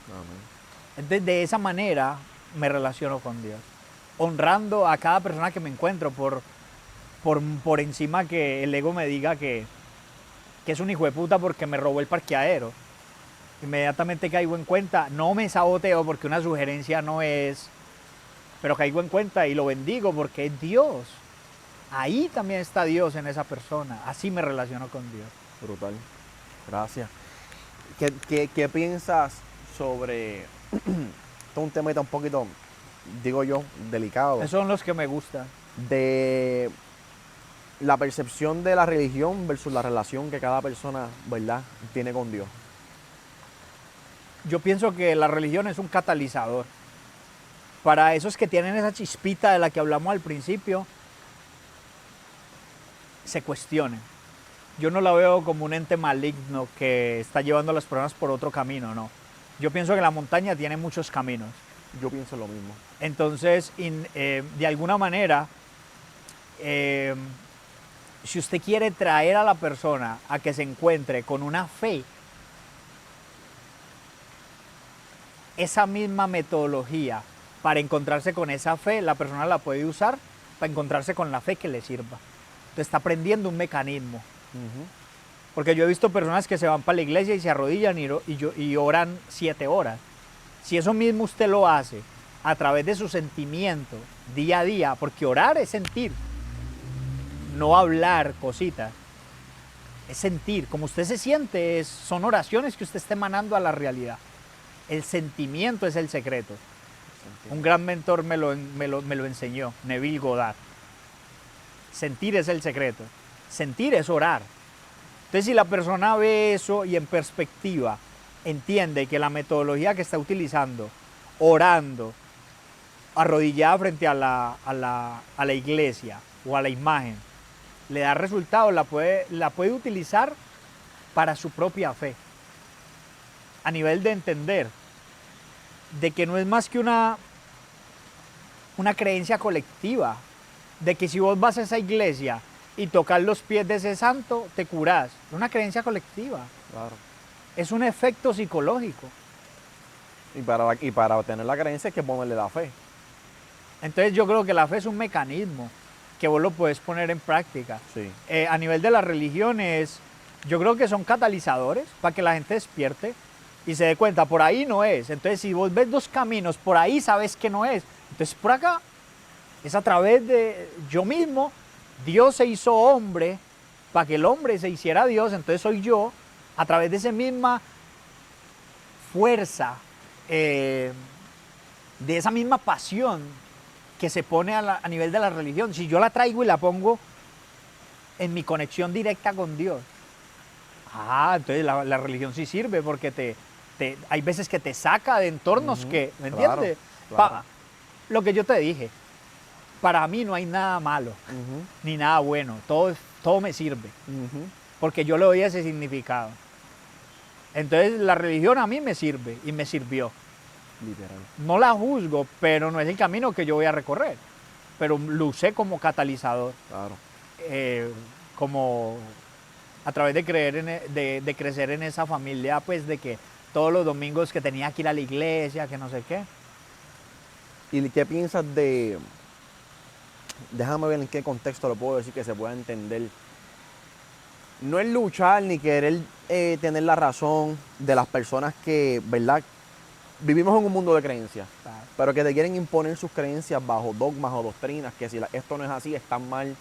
Amén. Entonces de esa manera me relaciono con Dios, honrando a cada persona que me encuentro, por encima que el ego me diga que es un hijo de puta porque me robó el parqueadero. Inmediatamente caigo en cuenta, no me saboteo porque una sugerencia no es, pero caigo en cuenta y lo bendigo porque es Dios. Ahí también está Dios en esa persona. Así me relaciono con Dios. Brutal. Gracias. ¿Qué piensas sobre... Esto es un tema un poquito, digo yo, delicado. Esos son los que me gustan. De la percepción de la religión versus la relación que cada persona, ¿verdad?, tiene con Dios. Yo pienso que la religión es un catalizador. Para esos que tienen esa chispita de la que hablamos al principio, se cuestionen. Yo no la veo como un ente maligno que está llevando a las personas por otro camino, no. Yo pienso que la montaña tiene muchos caminos. Yo pienso lo mismo. Entonces, de alguna manera, si usted quiere traer a la persona a que se encuentre con una fe, esa misma metodología para encontrarse con esa fe, la persona la puede usar para encontrarse con la fe que le sirva. Entonces está aprendiendo un mecanismo. Porque yo he visto personas que se van para la iglesia y se arrodillan y oran 7 horas. Si eso mismo usted lo hace a través de su sentimiento día a día, porque orar es sentir, no hablar cositas, es sentir. Como usted se siente, son oraciones que usted está emanando a la realidad. El sentimiento es el secreto. Un gran mentor me lo enseñó, Neville Goddard. Sentir es el secreto. sentir es orar. Entonces, si la persona ve eso y en perspectiva entiende que la metodología que está utilizando, orando, arrodillada frente a la iglesia o a la imagen, le da resultados, la puede utilizar para su propia fe. A nivel de entender de que no es más que una creencia colectiva, de que si vos vas a esa iglesia y tocas los pies de ese santo, te curás. Es una creencia colectiva. Claro. Es un efecto psicológico. Y para obtener la creencia hay que ponerle la fe. Entonces yo creo que la fe es un mecanismo que vos lo puedes poner en práctica. Sí. A nivel de las religiones, yo creo que son catalizadores para que la gente despierte y se dé cuenta, por ahí no es. Entonces si vos ves dos caminos, por ahí sabes que no es. Entonces por acá es a través de yo mismo. Dios se hizo hombre para que el hombre se hiciera Dios, entonces soy yo, a través de esa misma fuerza, de esa misma pasión que se pone a nivel de la religión. Si yo la traigo y la pongo en mi conexión directa con Dios, entonces la religión sí sirve porque hay veces que te saca de entornos que, ¿me entiendes? Claro. Lo que yo te dije, para mí no hay nada malo, ni nada bueno, todo me sirve, porque yo le doy ese significado. Entonces la religión a mí me sirve y me sirvió. Literal. No la juzgo, pero no es el camino que yo voy a recorrer, pero lo usé como catalizador, Claro. como a través de de crecer en esa familia, pues de que todos los domingos que tenía que ir a la iglesia, que no sé qué. ¿Y qué piensas de... Déjame ver en qué contexto lo puedo decir que se pueda entender. No es luchar ni querer tener la razón de las personas que, ¿verdad? Vivimos en un mundo de creencias, Claro. pero que te quieren imponer sus creencias bajo dogmas o doctrinas, que si esto no es así, están mal.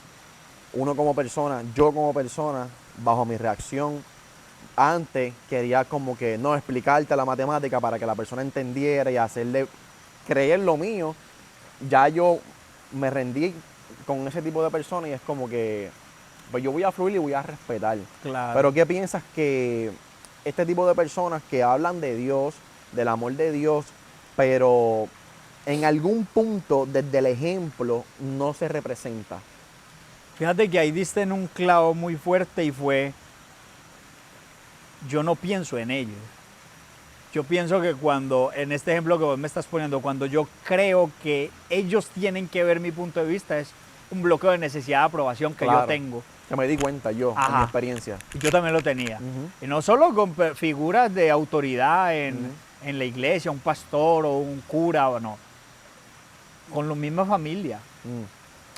Uno como persona, yo como persona, bajo mi reacción, antes quería como que no explicarte la matemática para que la persona entendiera y hacerle creer lo mío. Ya yo me rendí con ese tipo de personas y es como que pues yo voy a fluir y voy a respetar. Claro. Pero ¿qué piensas que este tipo de personas que hablan de Dios, del amor de Dios, pero en algún punto desde el ejemplo no se representa? Fíjate que ahí diste en un clavo muy fuerte y fue, yo no pienso en ellos. Yo pienso que cuando, en este ejemplo que vos me estás poniendo, cuando yo creo que ellos tienen que ver mi punto de vista, es un bloqueo de necesidad de aprobación que Claro. yo tengo. Que me di cuenta yo, en mi experiencia. Y yo también lo tenía. Ujú. Y no solo con figuras de autoridad en la iglesia, un pastor o un cura o no. Con la misma familia.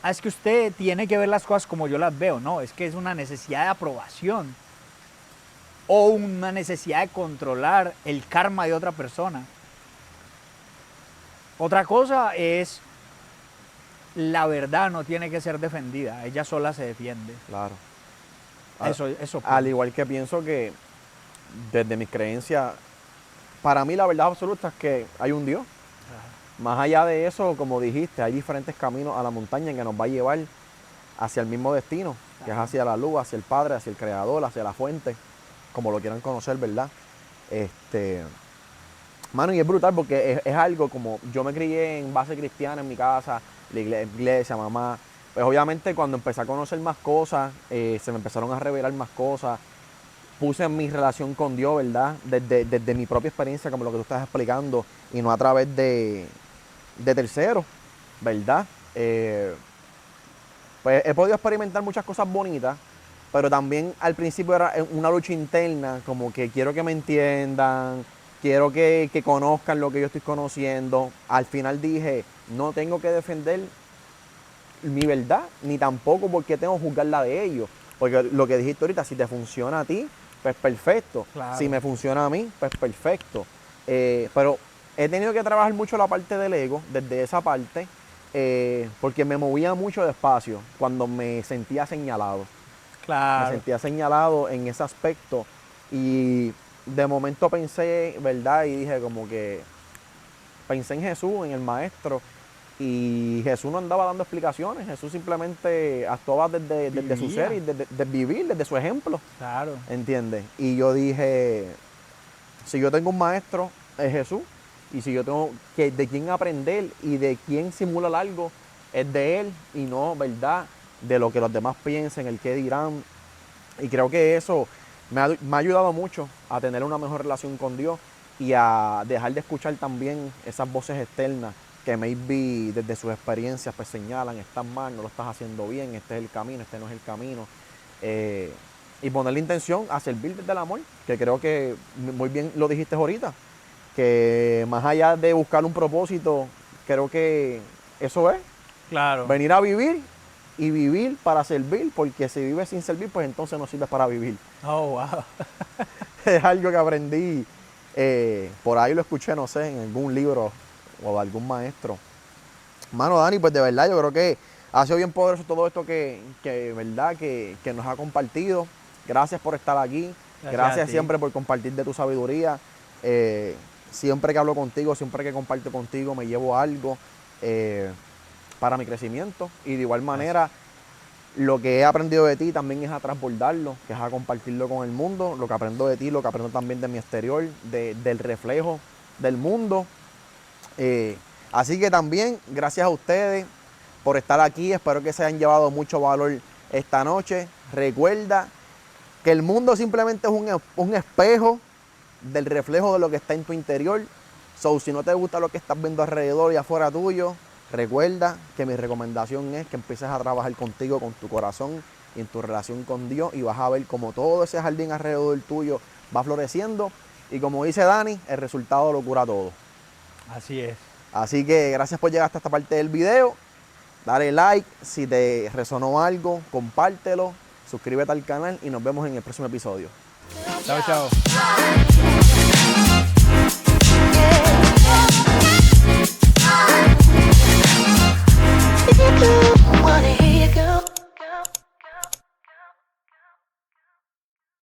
Es que usted tiene que ver las cosas como yo las veo. No, es que es una necesidad de aprobación. O una necesidad de controlar el karma de otra persona. Otra cosa es, la verdad no tiene que ser defendida, ella sola se defiende. Claro. Eso. Al igual que pienso que desde mis creencias, para mí la verdad absoluta es que hay un Dios. Más allá de eso, como dijiste, hay diferentes caminos a la montaña que nos va a llevar hacia el mismo destino, que es hacia la luz, hacia el Padre, hacia el Creador, hacia la fuente, como lo quieran conocer, ¿verdad? Mano, y es brutal porque es algo como yo me crié en base cristiana en mi casa, la iglesia, mamá. Pues obviamente cuando empecé a conocer más cosas, se me empezaron a revelar más cosas. Puse mi relación con Dios, ¿verdad? Desde mi propia experiencia, como lo que tú estás explicando, y no a través de terceros, ¿verdad? Pues he podido experimentar muchas cosas bonitas, pero también al principio era una lucha interna, como que quiero que me entiendan, quiero que conozcan lo que yo estoy conociendo. Al final dije, no tengo que defender mi verdad, ni tampoco porque tengo que juzgar la de ellos. Porque lo que dijiste ahorita, si te funciona a ti, pues perfecto. Claro. Si me funciona a mí, pues perfecto. Pero he tenido que trabajar mucho la parte del ego, desde esa parte, porque me movía mucho despacio cuando me sentía señalado. Claro. Me sentía señalado en ese aspecto y de momento pensé, ¿verdad? Y dije como que pensé en Jesús, en el Maestro, Y Jesús no andaba dando explicaciones, Jesús simplemente actuaba desde su Vivía. ser y desde vivir, desde su ejemplo, Claro. ¿entiendes? Y yo dije, si yo tengo un maestro, es Jesús, y si yo tengo que de quién aprender y de quién simular algo, es de él y no, ¿verdad?, de lo que los demás piensen, el qué dirán. Y creo que eso me ha ayudado mucho a tener una mejor relación con Dios y a dejar de escuchar también esas voces externas que maybe desde sus experiencias pues señalan, estás mal, no lo estás haciendo bien, este es el camino, este no es el camino. Y poner la intención a servir desde el amor, que creo que muy bien lo dijiste ahorita, que más allá de buscar un propósito, creo que eso es, Claro. venir a vivir y vivir para servir, porque si vives sin servir, pues entonces no sirves para vivir. Oh, wow. Es algo que aprendí, por ahí lo escuché, no sé, en algún libro o de algún maestro. Mano, Dani, pues de verdad yo creo que ha sido bien poderoso todo esto ¿verdad? Que nos ha compartido. Gracias por estar aquí. Gracias a Gracias ti. siempre por compartir de tu sabiduría. Siempre que hablo contigo, siempre que comparto contigo, me llevo algo para mi crecimiento. Y de igual manera, lo que he aprendido de ti también es a transbordarlo, que es a compartirlo con el mundo. Lo que aprendo de ti, lo que aprendo también de mi exterior, del reflejo del mundo. Así que también, gracias a ustedes por estar aquí. Espero que se hayan llevado mucho valor esta noche. Recuerda que el mundo simplemente es un espejo del reflejo de lo que está en tu interior. So, si no te gusta lo que estás viendo alrededor y afuera tuyo, recuerda que mi recomendación es que empieces a trabajar contigo, con tu corazón y en tu relación con Dios, y vas a ver como todo ese jardín alrededor tuyo va floreciendo. Y como dice Dani, el resultado lo cura todo. Así es. Así que gracias por llegar hasta esta parte del video. Dale like, si te resonó algo, compártelo, suscríbete al canal y nos vemos en el próximo episodio. Chao, chao. Yeah.